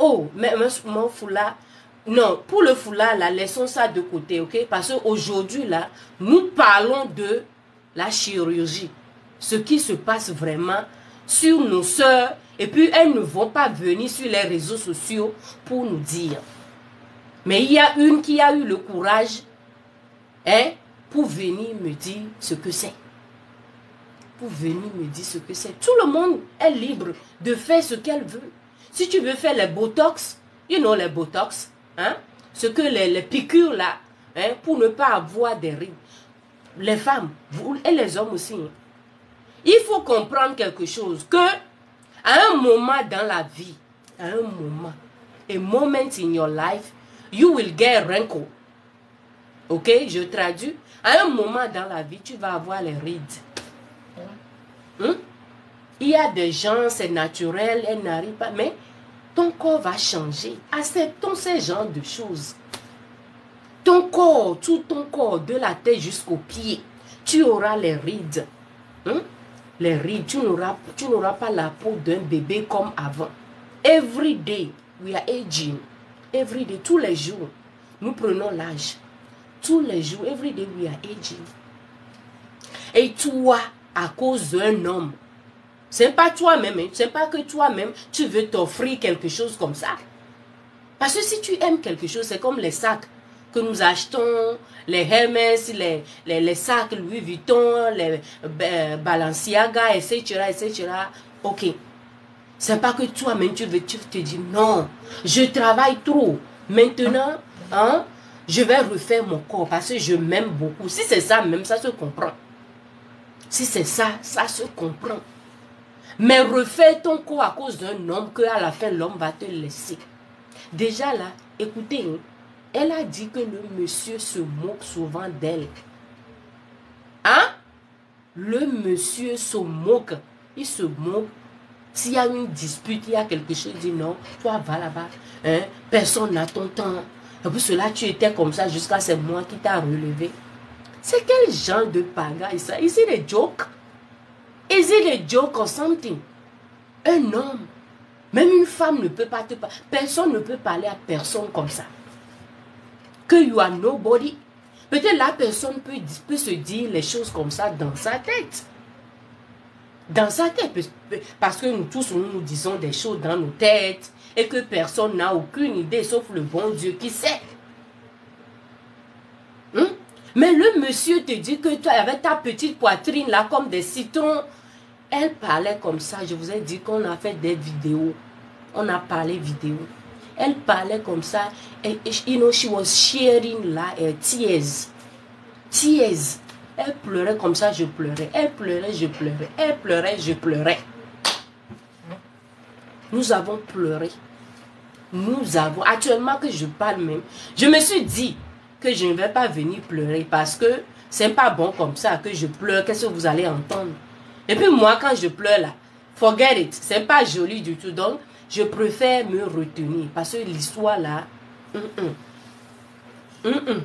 Oh, mais mon foulard. Non, pour le foulard, là, laissons ça de côté, ok? Parce qu'aujourd'hui, là, nous parlons de la chirurgie. Ce qui se passe vraiment sur nos sœurs. Et puis, elles ne vont pas venir sur les réseaux sociaux pour nous dire. Mais il y a une qui a eu le courage, hein, pour venir me dire ce que c'est. Pour venir me dire ce que c'est. Tout le monde est libre de faire ce qu'elle veut. Si tu veux faire les botox, you know les botox, hein? Ce que les piqûres là, hein, pour ne pas avoir des rides. Les femmes, vous, et les hommes aussi. Hein. Il faut comprendre quelque chose, que à un moment dans la vie, à un moment, a moment in your life, you will get wrinkle. Ok, je traduis. À un moment dans la vie, tu vas avoir les rides. Il y a des gens, c'est naturel, elles n'arrivent pas, mais ton corps va changer. Acceptons ces genres de choses. Ton corps, tout ton corps, de la tête jusqu'aux pieds, tu auras les rides. Les rides, tu n'auras pas la peau d'un bébé comme avant. Every day, we are aging. Every day, tous les jours, nous prenons l'âge. Tous les jours, every day, we are aging. Et toi, à cause d'un homme, c'est pas toi-même, hein, c'est pas que toi-même, tu veux t'offrir quelque chose comme ça. Parce que si tu aimes quelque chose, c'est comme les sacs que nous achetons, les Hermès, les sacs Louis Vuitton, les Balenciaga, etc., etc. Ok. C'est pas que toi-même, tu te dis non, je travaille trop. Maintenant, hein, je vais refaire mon corps parce que je m'aime beaucoup. Si c'est ça, même ça se comprend. Si c'est ça, ça se comprend. Mais refais ton corps à cause d'un homme que à la fin, l'homme va te laisser. Déjà là, écoutez, elle a dit que le monsieur se moque souvent d'elle. Hein? Le monsieur se moque. Il se moque. S'il y a une dispute, il y a quelque chose, il dit non, toi va là-bas. Hein? Personne n'a ton temps. Et pour cela, tu étais comme ça jusqu'à c'est moi qui t'a relevé. C'est quel genre de pagaille ça? Is it a joke? Is it a joke or something? Un homme, même une femme ne peut pas te parler. Personne ne peut parler à personne comme ça. Que you are nobody. Peut-être la personne peut se dire les choses comme ça dans sa tête. Dans sa tête. Parce que nous tous, nous disons des choses dans nos têtes. Et que personne n'a aucune idée, sauf le bon Dieu qui sait. Mais le monsieur te dit que toi, avec ta petite poitrine là, comme des citrons. Elle parlait comme ça. Je vous ai dit qu'on a fait des vidéos. On a parlé vidéo. Elle parlait comme ça. Et, you know, she was sharing tears. Tears. Elle pleurait comme ça, je pleurais. Elle pleurait, je pleurais. Elle pleurait, je pleurais. Nous avons pleuré. Nous avons, actuellement que je parle même, je me suis dit que je ne vais pas venir pleurer parce que c'est pas bon comme ça que je pleure. Qu'est-ce que vous allez entendre? Et puis moi, quand je pleure là, forget it. C'est pas joli du tout. Donc, je préfère me retenir parce que l'histoire là, l'homme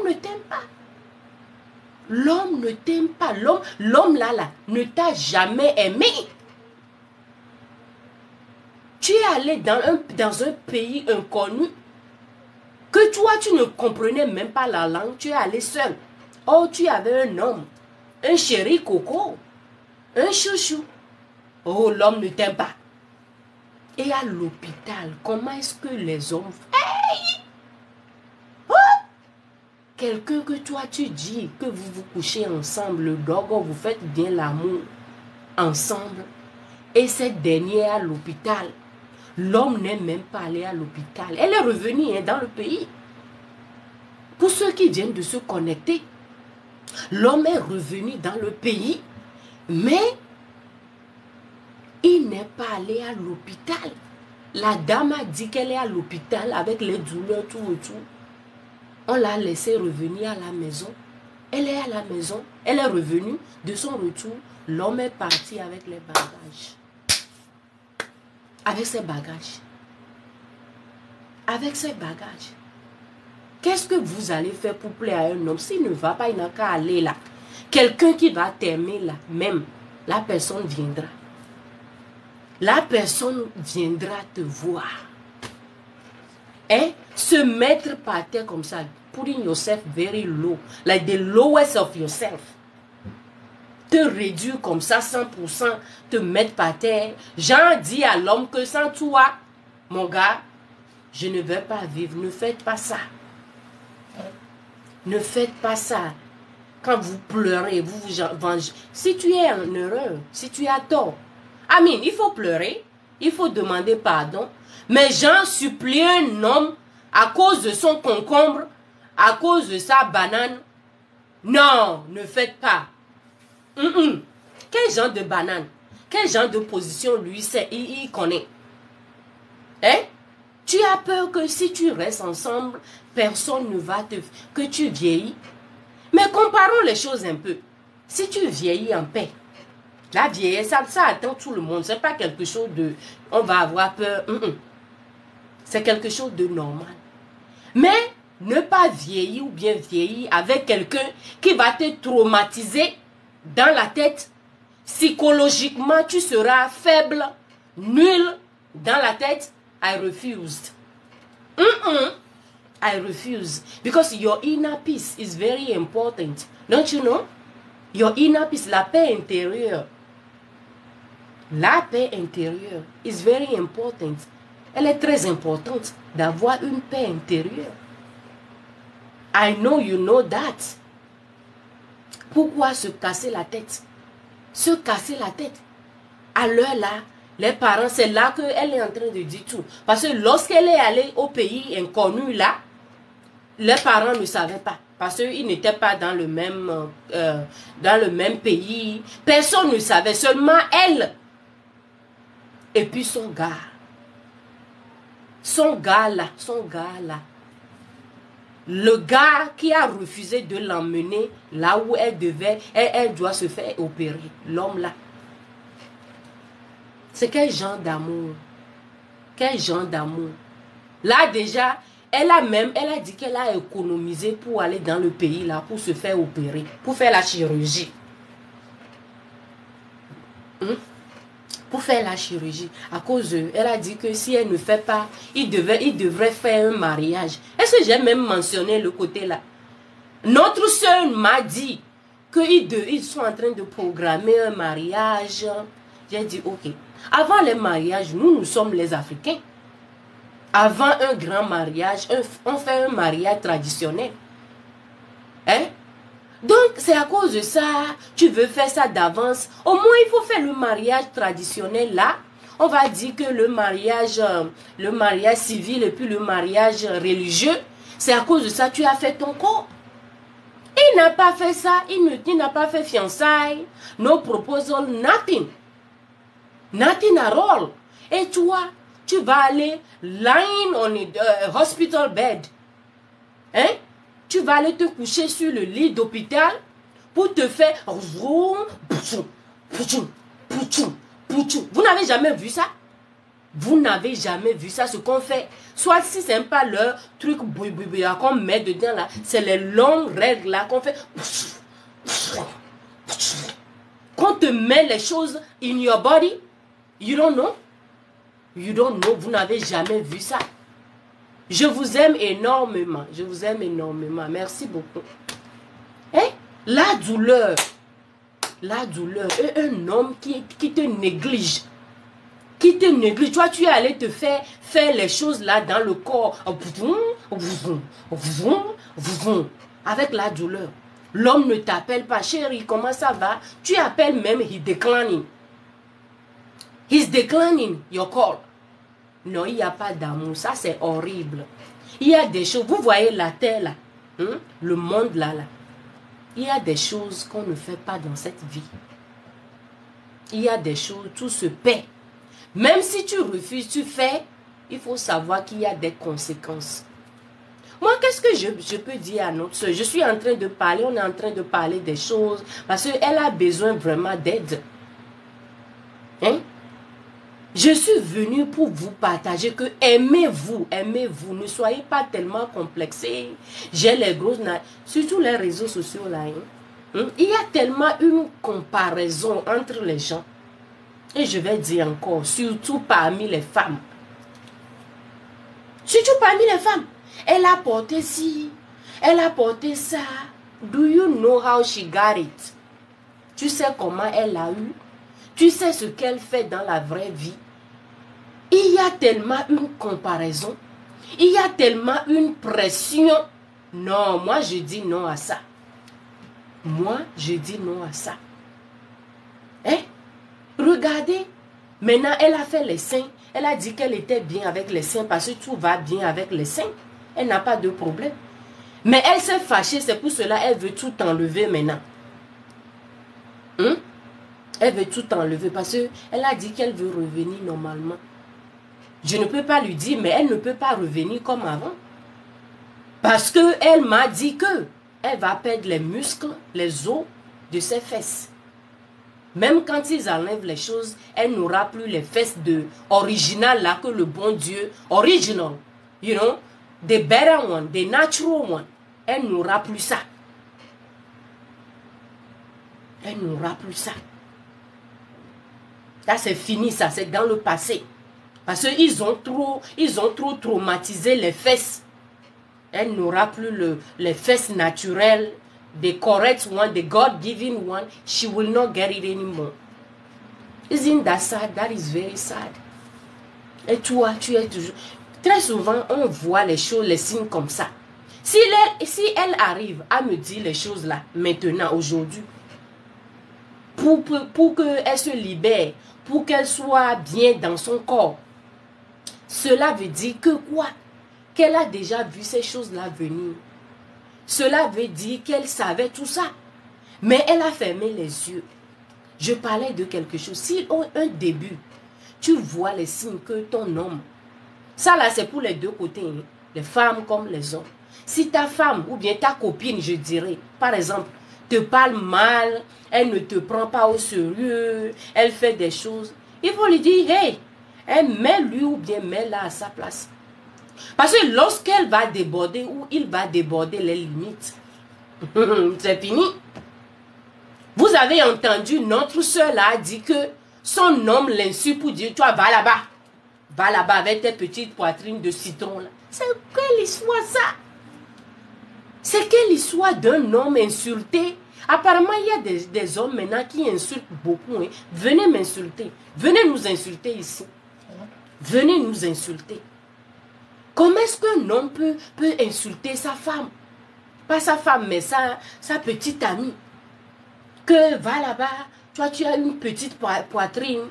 ne t'aime pas. L'homme ne t'aime pas. L'homme là ne t'a jamais aimé. Tu es allé dans un pays inconnu que toi, tu ne comprenais même pas la langue. Tu es allé seul. Oh, tu avais un homme, un chéri coco, un chouchou. Oh, l'homme ne t'aime pas. Et à l'hôpital, comment est-ce que les hommes... Hey! Oh! Quelqu'un que toi, tu dis que vous vous couchez ensemble, le dogo, vous faites bien l'amour ensemble. Et cette dernière à l'hôpital, l'homme n'est même pas allé à l'hôpital. Elle est revenue dans le pays. Pour ceux qui viennent de se connecter, l'homme est revenu dans le pays, mais il n'est pas allé à l'hôpital. La dame a dit qu'elle est à l'hôpital avec les douleurs, tout et tout. On l'a laissé revenir à la maison. Elle est à la maison. Elle est revenue. De son retour, l'homme est parti avec les bagages. Avec ses bagages. Avec ses bagages. Qu'est-ce que vous allez faire pour plaire à un homme? S'il ne va pas, il n'a qu'à aller là. Quelqu'un qui va t'aimer là, même, la personne viendra. La personne viendra te voir. Et se mettre par terre comme ça, putting yourself very low, like the lowest of yourself. Te réduire comme ça, 100%, te mettre par terre. J'en dis à l'homme que sans toi, mon gars, je ne vais pas vivre. Ne faites pas ça. Ne faites pas ça. Quand vous pleurez, vous vous vengez. Si tu es en erreur, si tu as tort, Amin, il faut pleurer, il faut demander pardon. Mais j'en supplie un homme à cause de son concombre, à cause de sa banane. Non, ne faites pas. Quel genre de banane? Quel genre de position lui sait, il connaît? Hein? Tu as peur que si tu restes ensemble, personne ne va te... que tu vieillis. Mais comparons les choses un peu. Si tu vieillis en paix, la vieillesse, ça attend tout le monde. Ce n'est pas quelque chose de... on va avoir peur. C'est quelque chose de normal. Mais ne pas vieillir ou bien vieillir avec quelqu'un qui va te traumatiser dans la tête. Psychologiquement, tu seras faible, nul dans la tête. I refused. I refuse. Because your inner peace is very important. Don't you know? Your inner peace, la paix intérieure. La paix intérieure is very important. Elle est très importante d'avoir une paix intérieure. I know you know that. Pourquoi se casser la tête? Se casser la tête. À l'heure là, Les parents, c'est là qu'elle est en train de dire tout. Parce que lorsqu'elle est allée au pays inconnu là, les parents ne savaient pas. Parce qu'ils n'étaient pas dans le même pays. Personne ne savait, seulement elle. Et puis son gars. Son gars là. Le gars qui a refusé de l'emmener là où elle doit se faire opérer. L'homme là. C'est quel genre d'amour? Quel genre d'amour? Là déjà, elle a dit qu'elle a économisé pour aller dans le pays là, pour se faire opérer, pour faire la chirurgie. Pour faire la chirurgie. À cause elle a dit que si elle ne fait pas, il devrait faire un mariage. Est-ce que j'ai même mentionné le côté là? Notre soeur m'a dit qu'ils sont en train de programmer un mariage. J'ai dit ok. Avant les mariages, nous sommes les Africains. Avant un grand mariage, on fait un mariage traditionnel. Hein? Donc, c'est à cause de ça, tu veux faire ça d'avance. Au moins, il faut faire le mariage traditionnel là. On va dire que le mariage civil et puis le mariage religieux, c'est à cause de ça, tu as fait ton corps. Il n'a pas fait ça, il n'a pas fait fiançailles, no proposal, nothing. Nothing at all. Et toi, tu vas aller lying on a hospital bed. Hein? Tu vas aller te coucher sur le lit d'hôpital pour te faire... Vous n'avez jamais vu ça? Vous n'avez jamais vu ça, ce qu'on fait. Soit si c'est pas leur truc qu'on met dedans là, c'est les longues règles là qu'on fait. Qu'on te met les choses in your body. You don't know? You don't know. Vous n'avez jamais vu ça. Je vous aime énormément. Je vous aime énormément. Merci beaucoup. Hein? La douleur. La douleur. Et un homme qui te néglige. Qui te néglige. Toi, tu es allé te faire les choses là dans le corps. Avec la douleur. L'homme ne t'appelle pas. Chérie, comment ça va? Tu appelles même, he declining. He's declining your call. Non, il n'y a pas d'amour. Ça, c'est horrible. Il y a des choses. Vous voyez la terre là. Le monde là. Il y a des choses qu'on ne fait pas dans cette vie. Il y a des choses, tout se paie. Même si tu refuses, tu fais, il faut savoir qu'il y a des conséquences. Moi, qu'est-ce que je peux dire à notre soeur? Je suis en train de parler, on est en train de parler des choses parce qu'elle a besoin vraiment d'aide. Hein? Je suis venue pour vous partager que aimez-vous, ne soyez pas tellement complexés. J'ai les grosses... Surtout les réseaux sociaux là. Il y a tellement une comparaison entre les gens. Et je vais dire encore, surtout parmi les femmes. Surtout parmi les femmes. Elle a porté ci, elle a porté ça. Do you know how she got it? Tu sais comment elle a eu? Tu sais ce qu'elle fait dans la vraie vie? Il y a tellement une comparaison. Il y a tellement une pression. Non, moi je dis non à ça. Moi je dis non à ça. Hein? Regardez. Maintenant elle a fait les seins. Elle a dit qu'elle était bien avec les seins parce que tout va bien avec les seins. Elle n'a pas de problème. Mais elle s'est fâchée. C'est pour cela qu'elle veut tout enlever maintenant. Elle veut tout enlever parce qu'elle a dit qu'elle veut revenir normalement. Je ne peux pas lui dire, mais elle ne peut pas revenir comme avant. Parce qu'elle m'a dit qu'elle va perdre les muscles, les os de ses fesses. Même quand ils enlèvent les choses, elle n'aura plus les fesses originales là que le bon Dieu, original, you know, the better one, the natural one. Elle n'aura plus ça. Elle n'aura plus ça. Là c'est fini ça, c'est dans le passé. Parce qu'ils ont trop traumatisé les fesses. Elle n'aura plus les fesses naturelles, the correct one, the God-given one. She will not get it anymore. Isn't that sad? That is very sad. Et toi, tu es toujours... Très souvent, on voit les choses, les signes comme ça. Si elle arrive à me dire les choses là, maintenant, aujourd'hui, pour qu'elle se libère, pour qu'elle soit bien dans son corps. Cela veut dire que quoi? Qu'elle a déjà vu ces choses-là venir. Cela veut dire qu'elle savait tout ça. Mais elle a fermé les yeux. Je parlais de quelque chose. Si au début, tu vois les signes que ton homme, ça là c'est pour les deux côtés, hein, les femmes comme les hommes. Si ta femme ou bien ta copine, je dirais, par exemple, te parle mal, elle ne te prend pas au sérieux, elle fait des choses, il faut lui dire, hey, mets-lui ou bien mets-la à sa place. Parce que lorsqu'elle va déborder ou il va déborder les limites, c'est fini. Vous avez entendu notre soeur là dit que son homme l'insulte pour dire, toi va là-bas. Va là-bas avec tes petites poitrines de citron là. C'est quelle histoire ça? C'est quelle histoire d'un homme insulté? Apparemment, il y a des hommes maintenant qui insultent beaucoup. Hein. Venez m'insulter. Venez nous insulter ici. Venez nous insulter. Comment est-ce qu'un homme peut insulter sa femme? Pas sa femme, mais sa petite amie. Que va là-bas, toi tu as une petite poitrine.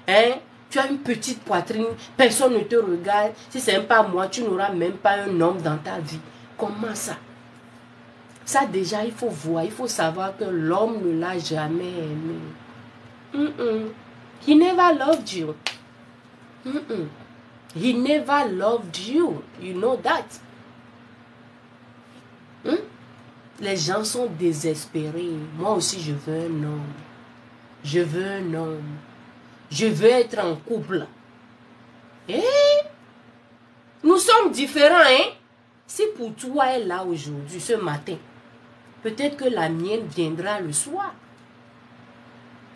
Hein? Tu as une petite poitrine. Personne ne te regarde. Si ce n'est pas moi, tu n'auras même pas un homme dans ta vie. Comment ça? Ça déjà, il faut voir, il faut savoir que l'homme ne l'a jamais aimé. He never loved you. He never loved you. You know that. Les gens sont désespérés. Moi aussi, je veux un homme. Je veux un homme. Je veux être en couple. Et nous sommes différents, hein? Si pour toi, elle est là aujourd'hui, ce matin, peut-être que la mienne viendra le soir.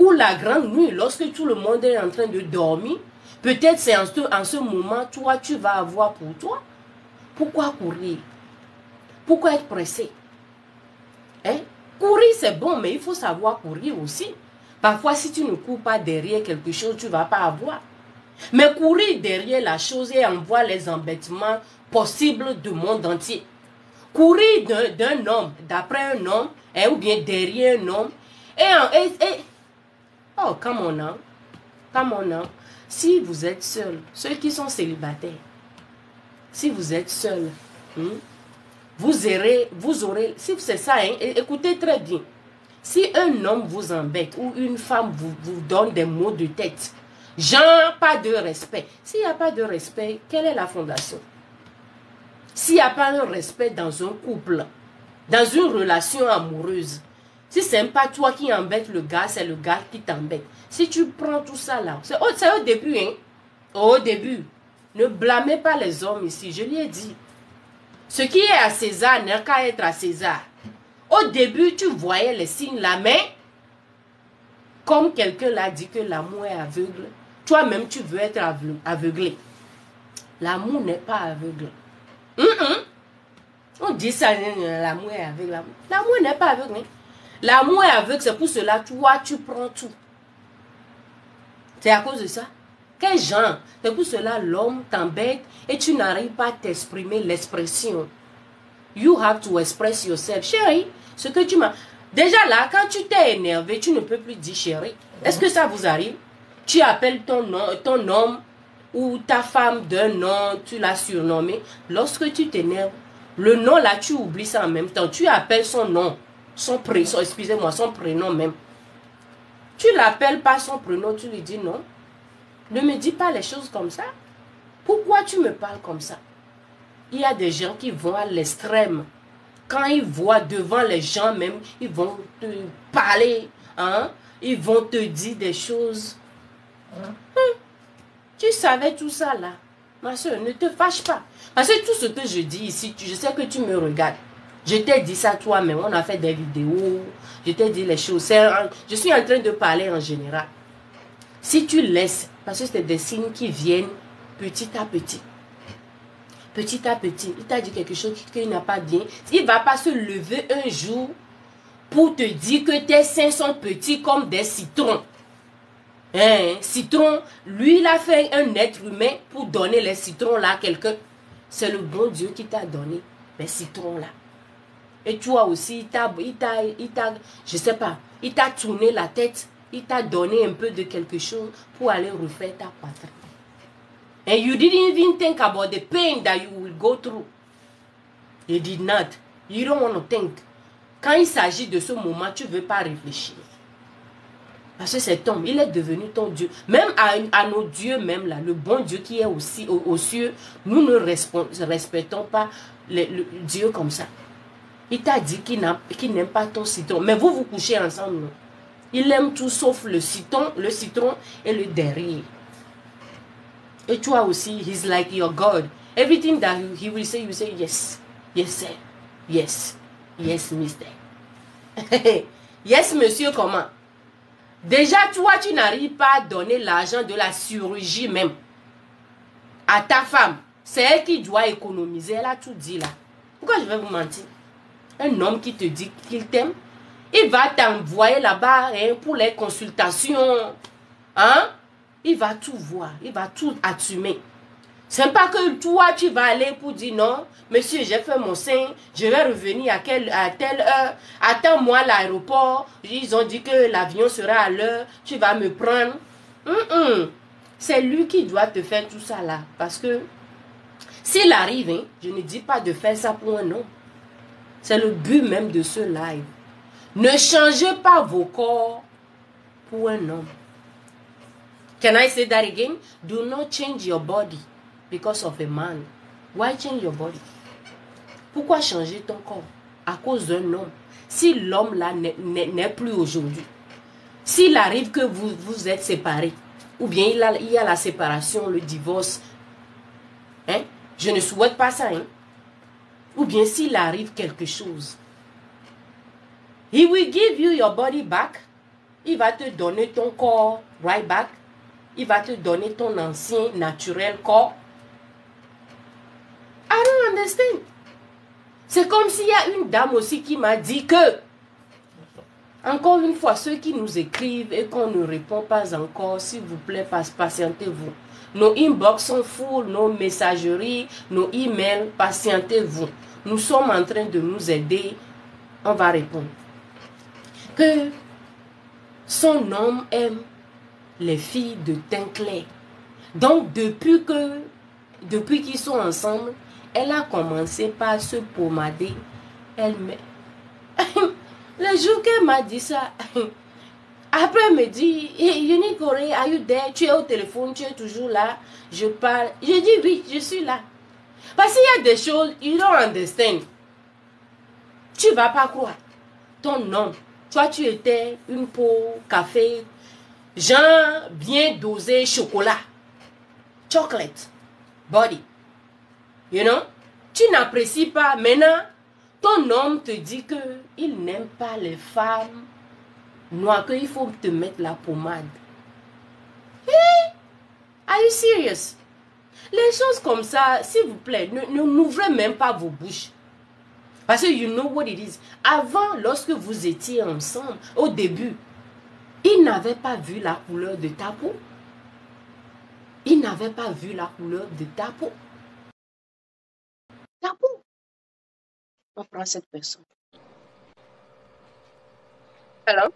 Ou la grande nuit, lorsque tout le monde est en train de dormir. Peut-être c'est en ce moment, toi, tu vas avoir pour toi. Pourquoi courir? Pourquoi être pressé? Hein? Courir, c'est bon, mais il faut savoir courir aussi. Parfois, si tu ne cours pas derrière quelque chose, tu ne vas pas avoir. Mais courir derrière la chose et envoie les embêtements possibles du monde entier. Courir d'un homme, d'après un homme, ou bien derrière un homme, oh, come on now. Come on now. Si vous êtes seul, ceux qui sont célibataires, si vous êtes seul, vous aurez, si c'est ça, hein, écoutez très bien. Si un homme vous embête ou une femme vous donne des maux de tête, genre pas de respect. S'il n'y a pas de respect, quelle est la fondation? S'il n'y a pas de respect dans un couple, dans une relation amoureuse, si ce n'est pas toi qui embête le gars, c'est le gars qui t'embête. Si tu prends tout ça là, c'est au début, hein? Au début. Ne blâmez pas les hommes ici, je lui ai dit. Ce qui est à César n'a qu'à être à César. Au début, tu voyais les signes là, mais comme quelqu'un l'a dit que l'amour est aveugle, toi-même tu veux être aveuglé. L'amour n'est pas aveugle. On dit ça, l'amour est aveugle. L'amour n'est pas aveugle. Hein? L'amour est aveugle, c'est pour cela, toi, tu prends tout. C'est à cause de ça. Quel genre? C'est pour cela, l'homme t'embête et tu n'arrives pas à t'exprimer l'expression. You have to express yourself. Chérie, ce que tu m'as... Déjà là, quand tu t'es énervé, tu ne peux plus dire chérie. Est-ce que ça vous arrive? Tu appelles ton homme ou ta femme d'un nom, tu l'as surnommé. Lorsque tu t'énerves, le nom là, tu oublies ça en même temps. Tu appelles son nom, son prénom, excusez-moi, son prénom même. Tu l'appelles pas son prénom, tu lui dis non. Ne me dis pas les choses comme ça. Pourquoi tu me parles comme ça? Il y a des gens qui vont à l'extrême. Quand ils voient devant les gens même, ils vont te parler. Hein? Ils vont te dire des choses. Tu savais tout ça là. Ma soeur, ne te fâche pas. Parce que tout ce que je dis ici, je sais que tu me regardes. Je t'ai dit ça toi-même. On a fait des vidéos. Je t'ai dit les choses. Je suis en train de parler en général. Si tu laisses, parce que c'est des signes qui viennent petit à petit. Petit à petit, il t'a dit quelque chose qu'il n'a pas bien. Il ne va pas se lever un jour pour te dire que tes seins sont petits comme des citrons. Hein? Citron, lui, il a fait un être humain pour donner les citrons là à quelqu'un. C'est le bon Dieu qui t'a donné les citrons là. Et toi aussi, je sais pas, il t'a tourné la tête il t'a donné un peu de quelque chose pour aller refaire ta patrie. And you didn't even think about the pain that you will go through. You did not. You don't want to think. Quand il s'agit de ce moment, tu ne veux pas réfléchir. Parce que cet homme, il est devenu ton Dieu. Même à nos dieux, même là, le bon Dieu qui est aussi aux cieux, nous ne respectons pas le Dieu comme ça. Il t'a dit qu'il n'aime pas ton citron. Mais vous vous couchez ensemble. Non? Il aime tout sauf le citron et le derrière. Et toi aussi, he's like your God. Everything that he will say, you say yes. Yes, sir. Yes. Yes, mister. Yes, monsieur, comment? Déjà, toi, tu n'arrives pas à donner l'argent de la chirurgie même à ta femme. C'est elle qui doit économiser. Elle a tout dit là. Pourquoi je vais vous mentir? Un homme qui te dit qu'il t'aime, il va t'envoyer là-bas hein, pour les consultations. Hein? Il va tout voir. Il va tout assumer. C'est pas que toi, tu vas aller pour dire non, monsieur, j'ai fait mon sein, je vais revenir à telle heure, attends-moi à l'aéroport, ils ont dit que l'avion sera à l'heure, tu vas me prendre. C'est lui qui doit te faire tout ça là, parce que s'il arrive, hein, je ne dis pas de faire ça pour un homme. C'est le but même de ce live. Ne changez pas vos corps pour un homme. Can I say that again? Do not change your body because of a man. Why change your body? Pourquoi changer ton corps? À cause d'un homme. Si l'homme là n'est plus aujourd'hui, s'il arrive que vous êtes séparés, ou bien il y a la séparation, le divorce, hein? Je ne souhaite pas ça, hein? Ou bien s'il arrive quelque chose, he will give you your body back. Il va te donner ton corps right back. Il va te donner ton ancien naturel corps. I don't understand. C'est comme s'il y a une dame aussi qui m'a dit que, encore une fois, ceux qui nous écrivent et qu'on ne répond pas encore, s'il vous plaît, patientez-vous. Nos inbox sont full, nos messageries, nos emails, patientez-vous. Nous sommes en train de nous aider. On va répondre. Que son homme aime les filles de teint clair. Donc, depuis qu'ils sont ensemble, elle a commencé par se pomader elle-même. Le jour qu'elle m'a dit ça, après elle me dit, Unique Corée, are you there? Tu es au téléphone, tu es toujours là. Je parle. Je dis oui, je suis là. Parce qu'il y a des choses, you don't understand. Tu ne vas pas croire. Ton homme, toi tu étais une peau café, genre bien dosé chocolat, chocolate, body. You know? Tu n'apprécies pas. Maintenant, ton homme te dit que il n'aime pas les femmes noires, qu'il faut te mettre la pommade. Hey, are you serious? Les choses comme ça, s'il vous plaît, n'ouvrez même pas vos bouches. Parce que you know what it is. Avant, lorsque vous étiez ensemble, au début, il n'avait pas vu la couleur de ta peau. Il n'avait pas vu la couleur de ta peau. Ta peau. On prend cette personne. Hello?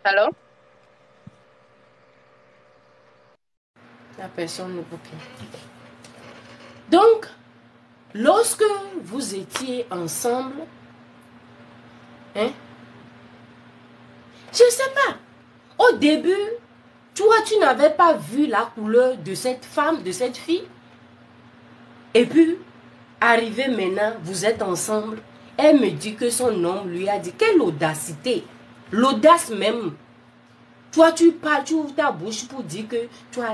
Hello? La personne ne peut plus. Donc, lorsque vous étiez ensemble, hein, je ne sais pas, au début, toi, tu n'avais pas vu la couleur de cette femme, de cette fille. Et puis, arrivé maintenant, vous êtes ensemble, elle me dit que son homme lui a dit, quelle audacité, l'audace même. Toi, tu parles, tu ouvres ta bouche pour dire que toi,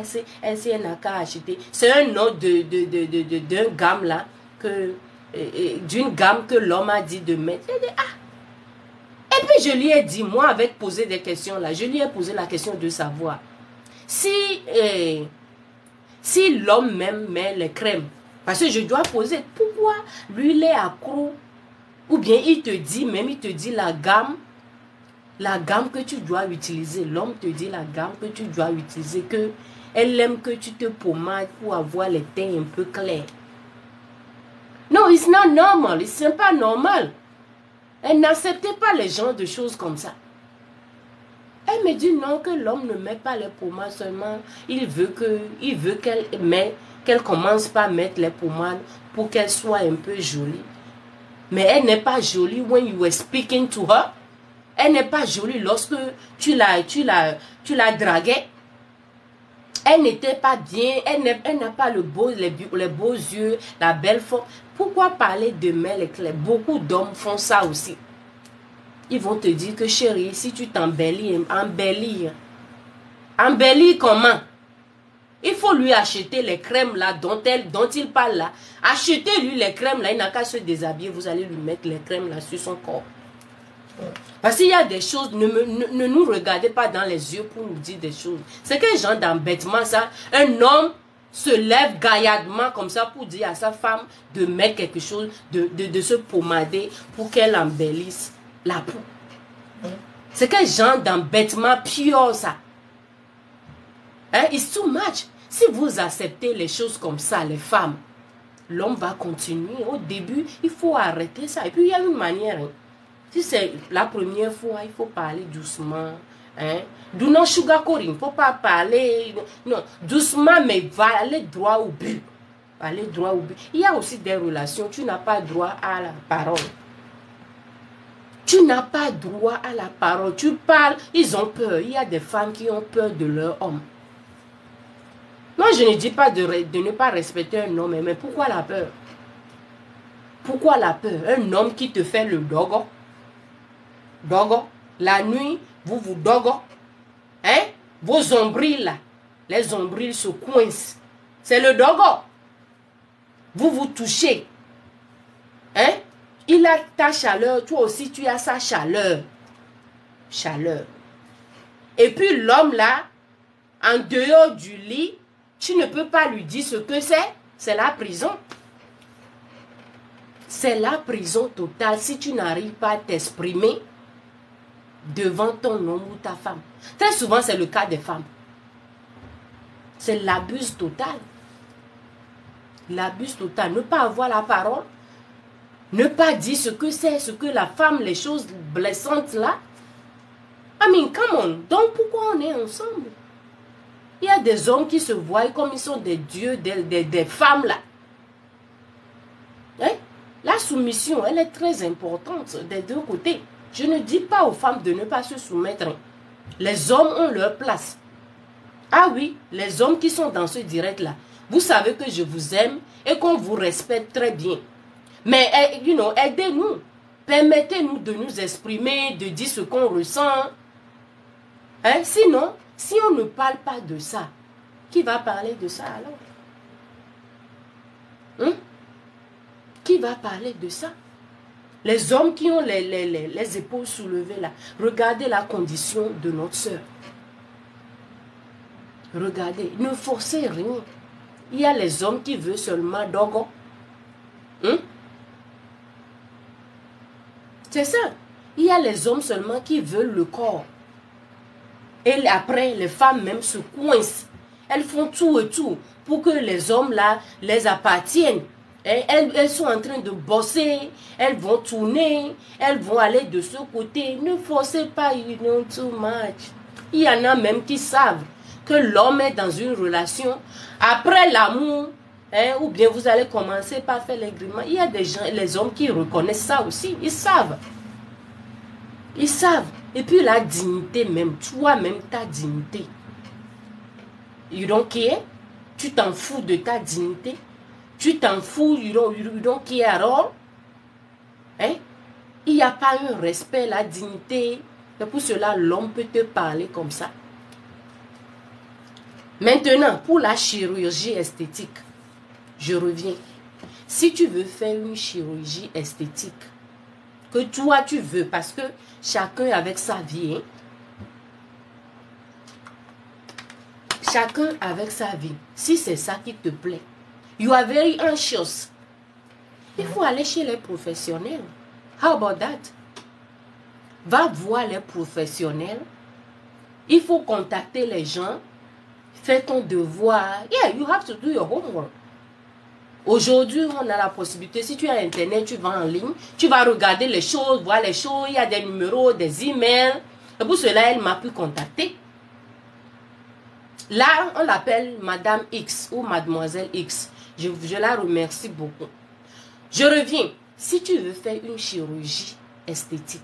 elle n'a qu'à acheter. C'est un nom d'un gamme là, d'une gamme que l'homme a dit de mettre. Elle dit, ah. Et puis je lui ai dit, moi, avec poser des questions là, je lui ai posé la question de savoir si l'homme même met les crèmes. Parce que je dois poser, pourquoi lui il est accro? Ou bien il te dit, même il te dit la gamme que tu dois utiliser. L'homme te dit la gamme que tu dois utiliser, que elle aime que tu te pommades pour avoir les teints un peu clairs. Non, it's not normal. C'est pas normal. Elle n'acceptait pas les gens de choses comme ça. Elle me dit non, que l'homme ne met pas les pommades seulement. Il veut qu'elle commence par mettre les pommades pour qu'elle soit un peu jolie. Mais elle n'est pas jolie when you were speaking to her. Elle n'est pas jolie lorsque tu l'as draguée. Elle n'était pas bien. Elle n'a pas les beaux yeux, la belle forme. Pourquoi parler de mêle éclair? Beaucoup d'hommes font ça aussi. Ils vont te dire que chérie, si tu t'embellis, embellis comment? Il faut lui acheter les crèmes là dont il parle là. Achetez-lui les crèmes là, il n'a qu'à se déshabiller, vous allez lui mettre les crèmes là sur son corps. Parce qu'il y a des choses, ne nous regardez pas dans les yeux pour nous dire des choses. C'est quel genre d'embêtement ça? Un homme se lève gaillardement comme ça pour dire à sa femme de mettre quelque chose, de se pommader pour qu'elle embellisse la peau. C'est quel genre d'embêtement pur ça? Hein? It's too much. Si vous acceptez les choses comme ça, les femmes, l'homme va continuer. Au début, il faut arrêter ça. Et puis, il y a une manière. Hein. Si c'est la première fois, il faut parler doucement. Hein? Do not sugarcoating. Il ne faut pas parler. Non, doucement, mais va aller droit au but. Aller droit au but. Il y a aussi des relations. Tu n'as pas droit à la parole. Tu n'as pas droit à la parole. Tu parles, ils ont peur. Il y a des femmes qui ont peur de leur homme. Moi, je ne dis pas de ne pas respecter un homme, mais pourquoi la peur? Pourquoi la peur? Un homme qui te fait le dogo. Dogo. La nuit, vous dogo. Hein? Vos ombrils là. Les ombrils se coincent. C'est le dogo. Vous touchez. Hein? Il a ta chaleur. Toi aussi, tu as sa chaleur. Chaleur. Et puis l'homme là, en dehors du lit, tu ne peux pas lui dire ce que c'est. C'est la prison. C'est la prison totale si tu n'arrives pas à t'exprimer devant ton homme ou ta femme. Très souvent, c'est le cas des femmes. C'est l'abus total. L'abus total. Ne pas avoir la parole. Ne pas dire ce que c'est, ce que la femme, les choses blessantes là. I mean, come on. Donc, pourquoi on est ensemble? Il y a des hommes qui se voient comme ils sont des dieux, des femmes là. Hein? La soumission, elle est très importante des deux côtés. Je ne dis pas aux femmes de ne pas se soumettre. Les hommes ont leur place. Ah oui, les hommes qui sont dans ce direct-là, vous savez que je vous aime et qu'on vous respecte très bien. Mais, aidez-nous. Permettez-nous de nous exprimer, de dire ce qu'on ressent. Hein? Sinon, si on ne parle pas de ça, qui va parler de ça alors? Hein? Qui va parler de ça? Les hommes qui ont les épaules soulevées là, regardez la condition de notre soeur. Regardez, ne forcez rien. Il y a les hommes qui veulent seulement dogo. Hein? C'est ça. Il y a les hommes seulement qui veulent le corps. Et après, les femmes même se coincent. Elles font tout et tout pour que les hommes là les appartiennent. Et elles sont en train de bosser, elles vont tourner, elles vont aller de ce côté. Ne forcez pas, you know too much. Il y en a même qui savent que l'homme est dans une relation. Après l'amour, ou bien vous allez commencer par faire les grimements. Il y a des gens, les hommes qui reconnaissent ça aussi. Ils savent. Ils savent. Et puis la dignité même, toi-même ta dignité. You don't care? Tu t'en fous de ta dignité? Tu t'en fous, you don't care at all? Hein? Il n'y a pas un respect, la dignité. Et pour cela, l'homme peut te parler comme ça. Maintenant, pour la chirurgie esthétique, je reviens. Si tu veux faire une chirurgie esthétique, que toi tu veux, parce que chacun avec sa vie, hein? Chacun avec sa vie. Si c'est ça qui te plaît, you are very anxious. Il faut aller chez les professionnels. How about that? Va voir les professionnels. Il faut contacter les gens. Fais ton devoir. Yeah, you have to do your homework. Aujourd'hui, on a la possibilité, si tu as Internet, tu vas en ligne, tu vas regarder les choses, voir les choses, il y a des numéros, des emails. Et pour cela, elle m'a pu contacter. Là, on l'appelle Madame X ou Mademoiselle X. Je la remercie beaucoup. Je reviens. Si tu veux faire une chirurgie esthétique,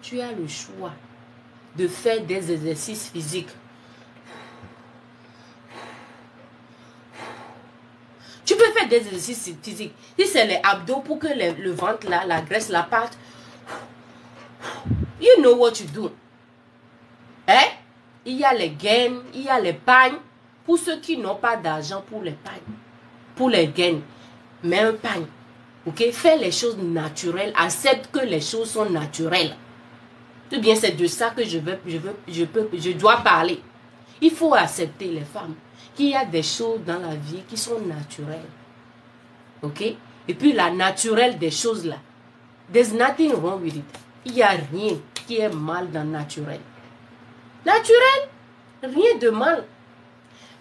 tu as le choix de faire des exercices physiques. Tu peux faire des exercices physiques. Si c'est les abdos pour que le ventre, là, la graisse, la pâte. You know what you do. Hein? Il y a les gaines, il y a les pagnes. Pour ceux qui n'ont pas d'argent pour les pagnes, pour les gaines, mets un pagne. Ok? Fais les choses naturelles. Accepte que les choses sont naturelles. Tout bien, c'est de ça que je dois parler. Il faut accepter les femmes. Qu'il y a des choses dans la vie qui sont naturelles. Ok? Et puis la naturelle des choses là. There's nothing wrong with it. Il n'y a rien qui est mal dans naturel. Naturel, rien de mal.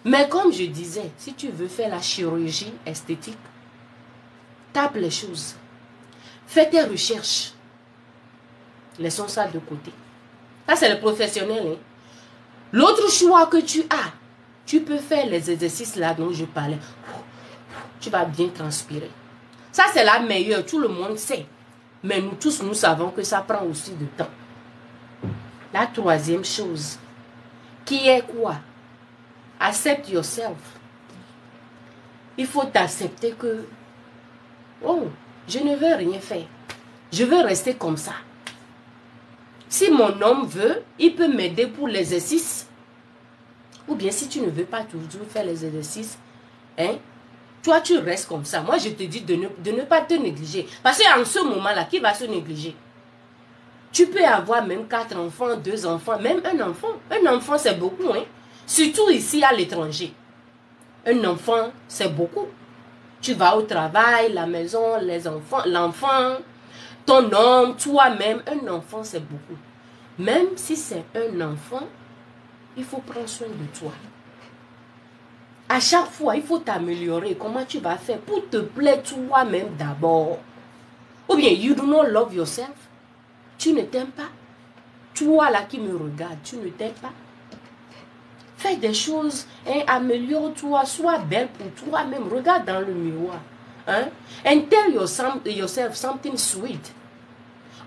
Mais comme je disais, si tu veux faire la chirurgie esthétique, tape les choses. Fais tes recherches. Laissons ça de côté. Ça, c'est le professionnel. Hein? L'autre choix que tu as, tu peux faire les exercices là dont je parlais. Tu vas bien transpirer. Ça, c'est la meilleure. Tout le monde sait. Mais nous tous, nous savons que ça prend aussi du temps. La troisième chose, qui est quoi? Accept yourself. Il faut t'accepter que, oh, je ne veux rien faire. Je veux rester comme ça. Si mon homme veut, il peut m'aider pour l'exercice. Ou bien si tu ne veux pas toujours faire les exercices, hein, toi tu restes comme ça. Moi je te dis de ne pas te négliger. Parce qu'en ce moment-là, qui va se négliger? Tu peux avoir même 4 enfants, 2 enfants, même un enfant. Un enfant c'est beaucoup, hein. Surtout ici à l'étranger. Un enfant c'est beaucoup. Tu vas au travail, la maison, les enfants, l'enfant, ton homme, toi-même. Un enfant c'est beaucoup. Même si c'est un enfant, il faut prendre soin de toi. À chaque fois, il faut t'améliorer. Comment tu vas faire pour te plaire toi-même d'abord? Ou bien, you do not love yourself. Tu ne t'aimes pas. Toi là qui me regarde, tu ne t'aimes pas. Fais des choses, hein, améliore-toi, sois belle pour toi-même. Regarde dans le miroir. Hein? And tell yourself something sweet.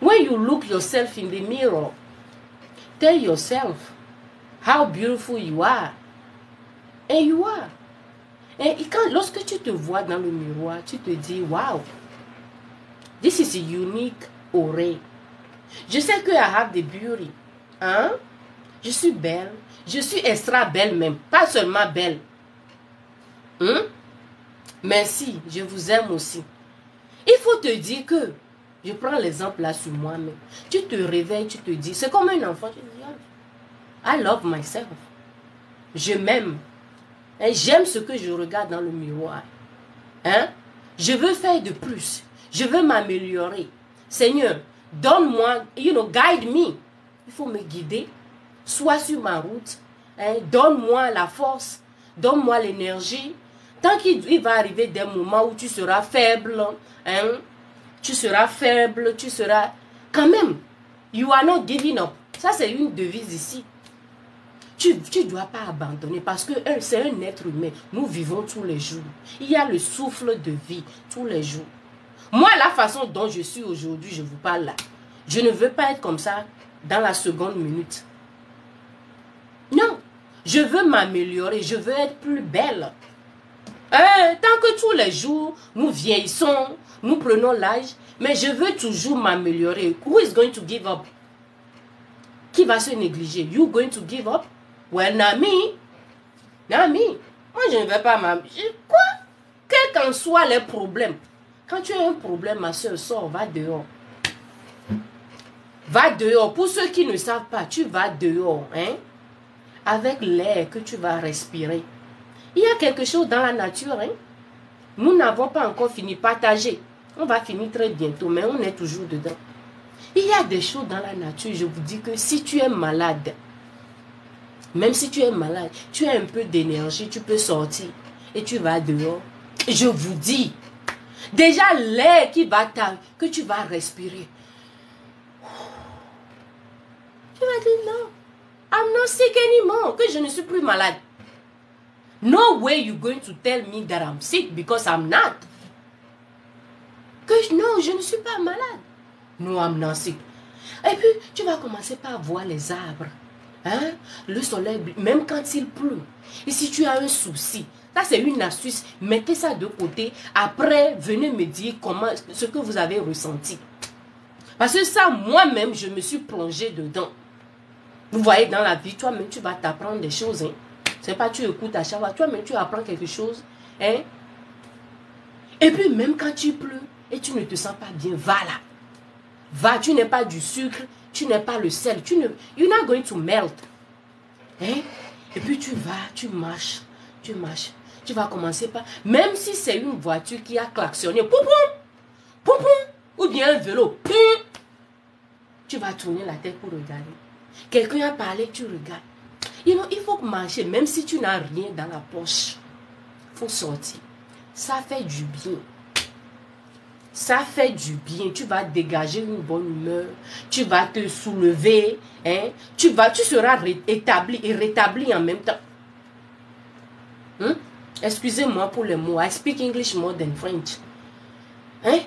When you look yourself in the mirror, tell yourself how beautiful you are. And you are. Et lorsque tu te vois dans le miroir, tu te dis, wow, this is unique Aurée. Je sais que I have the beauty. Hein? Je suis belle. Je suis extra belle même. Pas seulement belle. Hein? Merci, je vous aime aussi. Il faut te dire que, je prends l'exemple là sur moi-même. Tu te réveilles, tu te dis, c'est comme un enfant. Tu te dis, I love myself. Je m'aime. J'aime ce que je regarde dans le miroir. Hein? Je veux faire de plus. Je veux m'améliorer. Seigneur, donne-moi, guide me. Il faut me guider. Sois sur ma route. Hein? Donne-moi la force. Donne-moi l'énergie. Tant qu'il va arriver des moments où tu seras faible. Hein? Tu seras faible. Tu seras... Quand même, you are not giving up. Ça, c'est une devise ici. Tu ne dois pas abandonner parce que c'est un être humain. Nous vivons tous les jours. Il y a le souffle de vie tous les jours. Moi, la façon dont je suis aujourd'hui, je vous parle là. Je ne veux pas être comme ça dans la seconde minute. Non. Je veux m'améliorer. Je veux être plus belle. Tant que tous les jours, nous vieillissons, nous prenons l'âge, mais je veux toujours m'améliorer. Who is going to give up? Qui va se négliger? You going to give up? Well, Nami. Moi, je ne vais pas m'améliorer. Quoi? Quels qu'en soient les problèmes. Quand tu as un problème, ma soeur, sors, va dehors. Va dehors. Pour ceux qui ne savent pas, tu vas dehors. Hein? Avec l'air que tu vas respirer. Il y a quelque chose dans la nature. Hein? Nous n'avons pas encore fini. Partager. On va finir très bientôt, mais on est toujours dedans. Il y a des choses dans la nature, je vous dis que si tu es malade, même si tu es malade, tu as un peu d'énergie, tu peux sortir et tu vas dehors, Je vous dis, déjà l'air que tu vas respirer. Tu vas dire non, I'm not sick anymore, que je ne suis plus malade. No way you're going to tell me that I'm sick because I'm not. Non, je ne suis pas malade. No, I'm not sick. Et puis, tu vas commencer par voir les arbres. Hein? Le soleil, même quand il pleut. Et si tu as un souci, ça c'est une astuce, mettez ça de côté. Après, venez me dire ce que vous avez ressenti. Parce que ça, moi-même, je me suis plongée dedans. Vous voyez, dans la vie, toi-même, tu vas t'apprendre des choses. Hein? C'est pas tu écoutes à chaque fois, toi-même, tu apprends quelque chose. Hein? Et puis, même quand tu pleures et tu ne te sens pas bien, va là. Va, tu n'es pas du sucre, tu n'es pas le sel, you're not going to melt. Hein? Et puis tu vas, tu marches. Tu vas commencer par, même si c'est une voiture qui a klaxonné, poum poum, ou bien un vélo, poum, tu vas tourner la tête pour regarder. Quelqu'un a parlé, tu regardes. Il faut marcher, même si tu n'as rien dans la poche. Il faut sortir. Ça fait du bien. Ça fait du bien. Tu vas dégager une bonne humeur. Tu vas te soulever. Hein? Tu seras établi et rétabli en même temps. Excusez-moi pour les mots. I speak English more than French. Hein?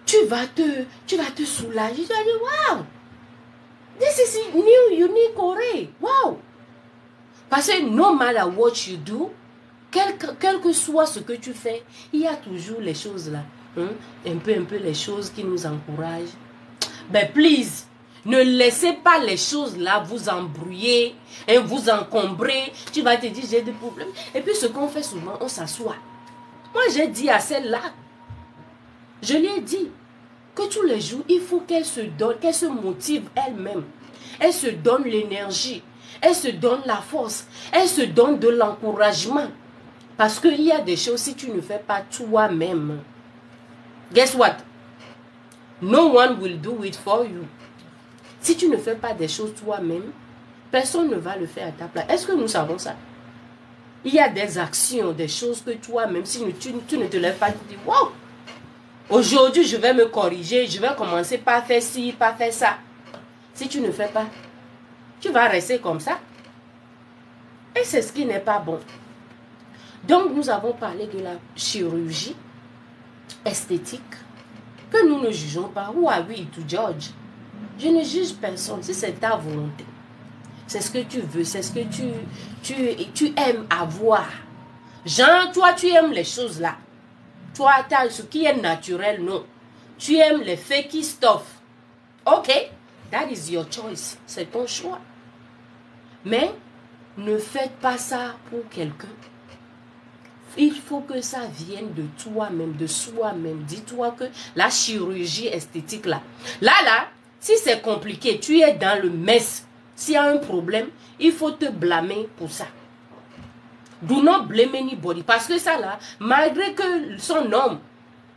Tu vas te soulager. Tu vas dire, wow! This is new, unique Corée. Wow! Parce que no matter what you do, quel que soit ce que tu fais, il y a toujours les choses là. Un peu les choses qui nous encouragent. Ben, please, ne laissez pas les choses là vous embrouiller et vous encombrer. Tu vas te dire, j'ai des problèmes. Et puis, ce qu'on fait souvent, on s'assoit. Moi, j'ai dit à celle-là, je lui ai dit que tous les jours, il faut qu'elle se donne, qu'elle se motive elle-même. Elle se donne l'énergie. Elle se donne la force. Elle se donne de l'encouragement. Parce qu'il y a des choses, si tu ne fais pas toi-même, guess what? No one will do it for you. Si tu ne fais pas des choses toi-même, personne ne va le faire à ta place. Est-ce que nous savons ça? Il y a des actions, des choses que toi-même, si tu ne te lèves pas, tu dis, wow! Aujourd'hui, je vais me corriger, je vais commencer par faire ci, par faire ça. Si tu ne fais pas, tu vas rester comme ça. Et c'est ce qui n'est pas bon. Donc, nous avons parlé de la chirurgie esthétique que nous ne jugeons pas. Who are we to judge? Je ne juge personne. Si c'est ta volonté, c'est ce que tu veux, c'est ce que tu aimes avoir. Genre, toi, tu aimes les choses là. Toi, tu as ce qui est naturel, non. Tu aimes les fake stuff. Ok, that is your choice. C'est ton choix. Mais ne faites pas ça pour quelqu'un. Il faut que ça vienne de toi-même, de soi-même. Dis-toi que la chirurgie esthétique là, si c'est compliqué, tu es dans le mess. S'il y a un problème, il faut te blâmer pour ça. Do not blame anybody. Parce que ça là, malgré que son homme,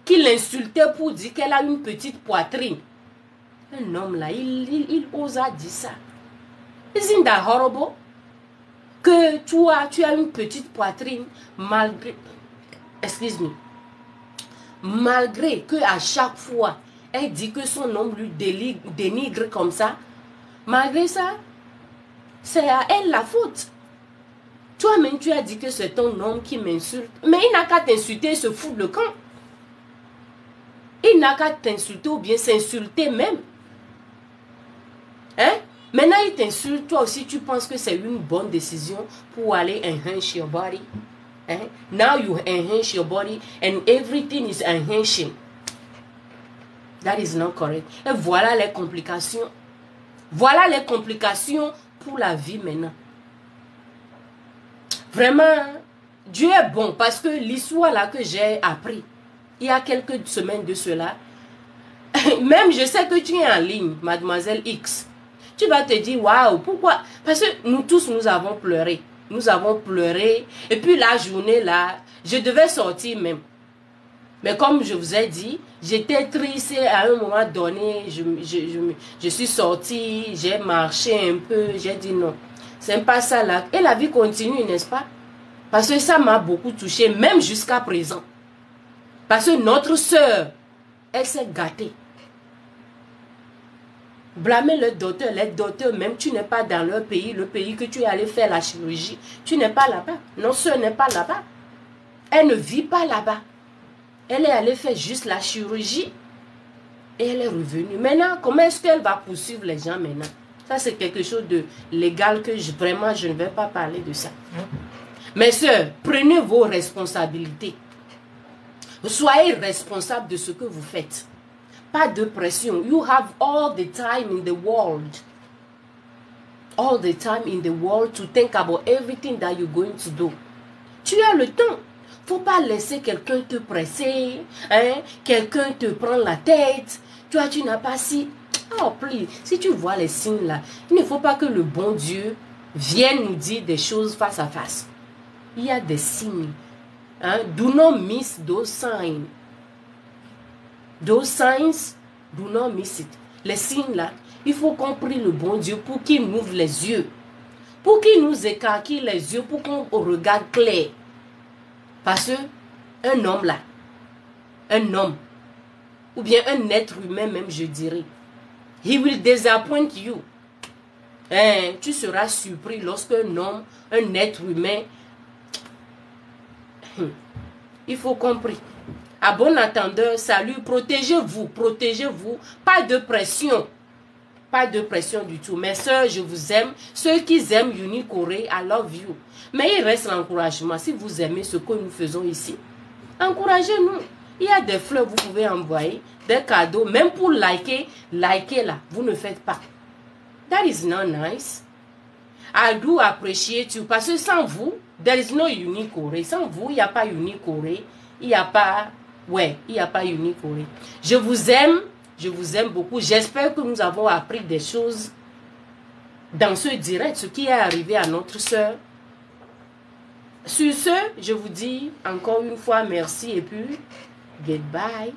qui l'insultait pour dire qu'elle a une petite poitrine, un homme là, il osa dire ça. Isn't that horrible? Que toi, tu as une petite poitrine, malgré que à chaque fois, elle dit que son homme lui dénigre comme ça, malgré ça, c'est à elle la faute. Toi-même, tu as dit que c'est ton homme qui m'insulte, mais il n'a qu'à t'insulter et se foutre le camp. Il n'a qu'à t'insulter ou bien s'insulter même. Hein? Maintenant, il t'insulte, toi aussi, tu penses que c'est une bonne décision pour aller enhance your body. Hein? Now you enhance your body and everything is enhancing. That is not correct. Et voilà les complications. Voilà les complications pour la vie maintenant. Vraiment, Dieu est bon parce que l'histoire là que j'ai appris, il y a quelques semaines de cela, même je sais que tu es en ligne, mademoiselle X. Tu vas te dire, waouh, pourquoi? Parce que nous tous, nous avons pleuré. Nous avons pleuré. Et puis la journée là, je devais sortir même. Mais comme je vous ai dit, j'étais triste à un moment donné. Je suis sortie, j'ai marché un peu. J'ai dit non, c'est pas ça là. Et la vie continue, n'est-ce pas? Parce que ça m'a beaucoup touché, même jusqu'à présent. Parce que notre soeur, elle s'est gâtée. Blâmer le docteur, les docteurs, même tu n'es pas dans leur pays, le pays que tu es allé faire la chirurgie, tu n'es pas là-bas. Notre soeur n'est pas là-bas. Elle ne vit pas là-bas. Elle est allée faire juste la chirurgie et elle est revenue. Maintenant, comment est-ce qu'elle va poursuivre les gens maintenant? Ça, c'est quelque chose de légal que vraiment, je ne vais pas parler de ça. Mes soeurs, prenez vos responsabilités. Soyez responsables de ce que vous faites. Pas de pression. You have all the time in the world. All the time in the world to think about everything that you're going to do. Tu as le temps. Faut pas laisser quelqu'un te presser. Hein? Quelqu'un te prend la tête. Toi, tu n'as pas si... Oh, please. Si tu vois les signes là, il ne faut pas que le bon Dieu vienne nous dire des choses face à face. Il y a des signes. Hein? Do not miss those signs. Those signs, do not miss it. Les signes là, il faut qu'on prie le bon Dieu pour qu'il nous ouvre les yeux. Pour qu'il nous écarquille les yeux, pour qu'on regarde clair. Parce que un homme là, un homme, ou bien un être humain même, je dirais, he will disappoint you. Hein, tu seras surpris lorsque un homme, un être humain, il faut comprendre. À bon entendeur, salut, protégez-vous, protégez-vous. Pas de pression. Pas de pression du tout. Mes soeurs, je vous aime. Ceux qui aiment Uni Corée, I love you. Mais il reste l'encouragement. Si vous aimez ce que nous faisons ici, encouragez-nous. Il y a des fleurs, vous pouvez envoyer, des cadeaux. Même pour liker, liker là, vous ne faites pas. That is not nice. I do appreciate you. Parce que sans vous, there is no Uni Corée. Sans vous, il n'y a pas Uni Corée. Il n'y a pas... Ouais, il n'y a pas Uni Corée. Je vous aime beaucoup. J'espère que nous avons appris des choses dans ce direct, ce qui est arrivé à notre soeur. Sur ce, je vous dis encore une fois merci et puis goodbye.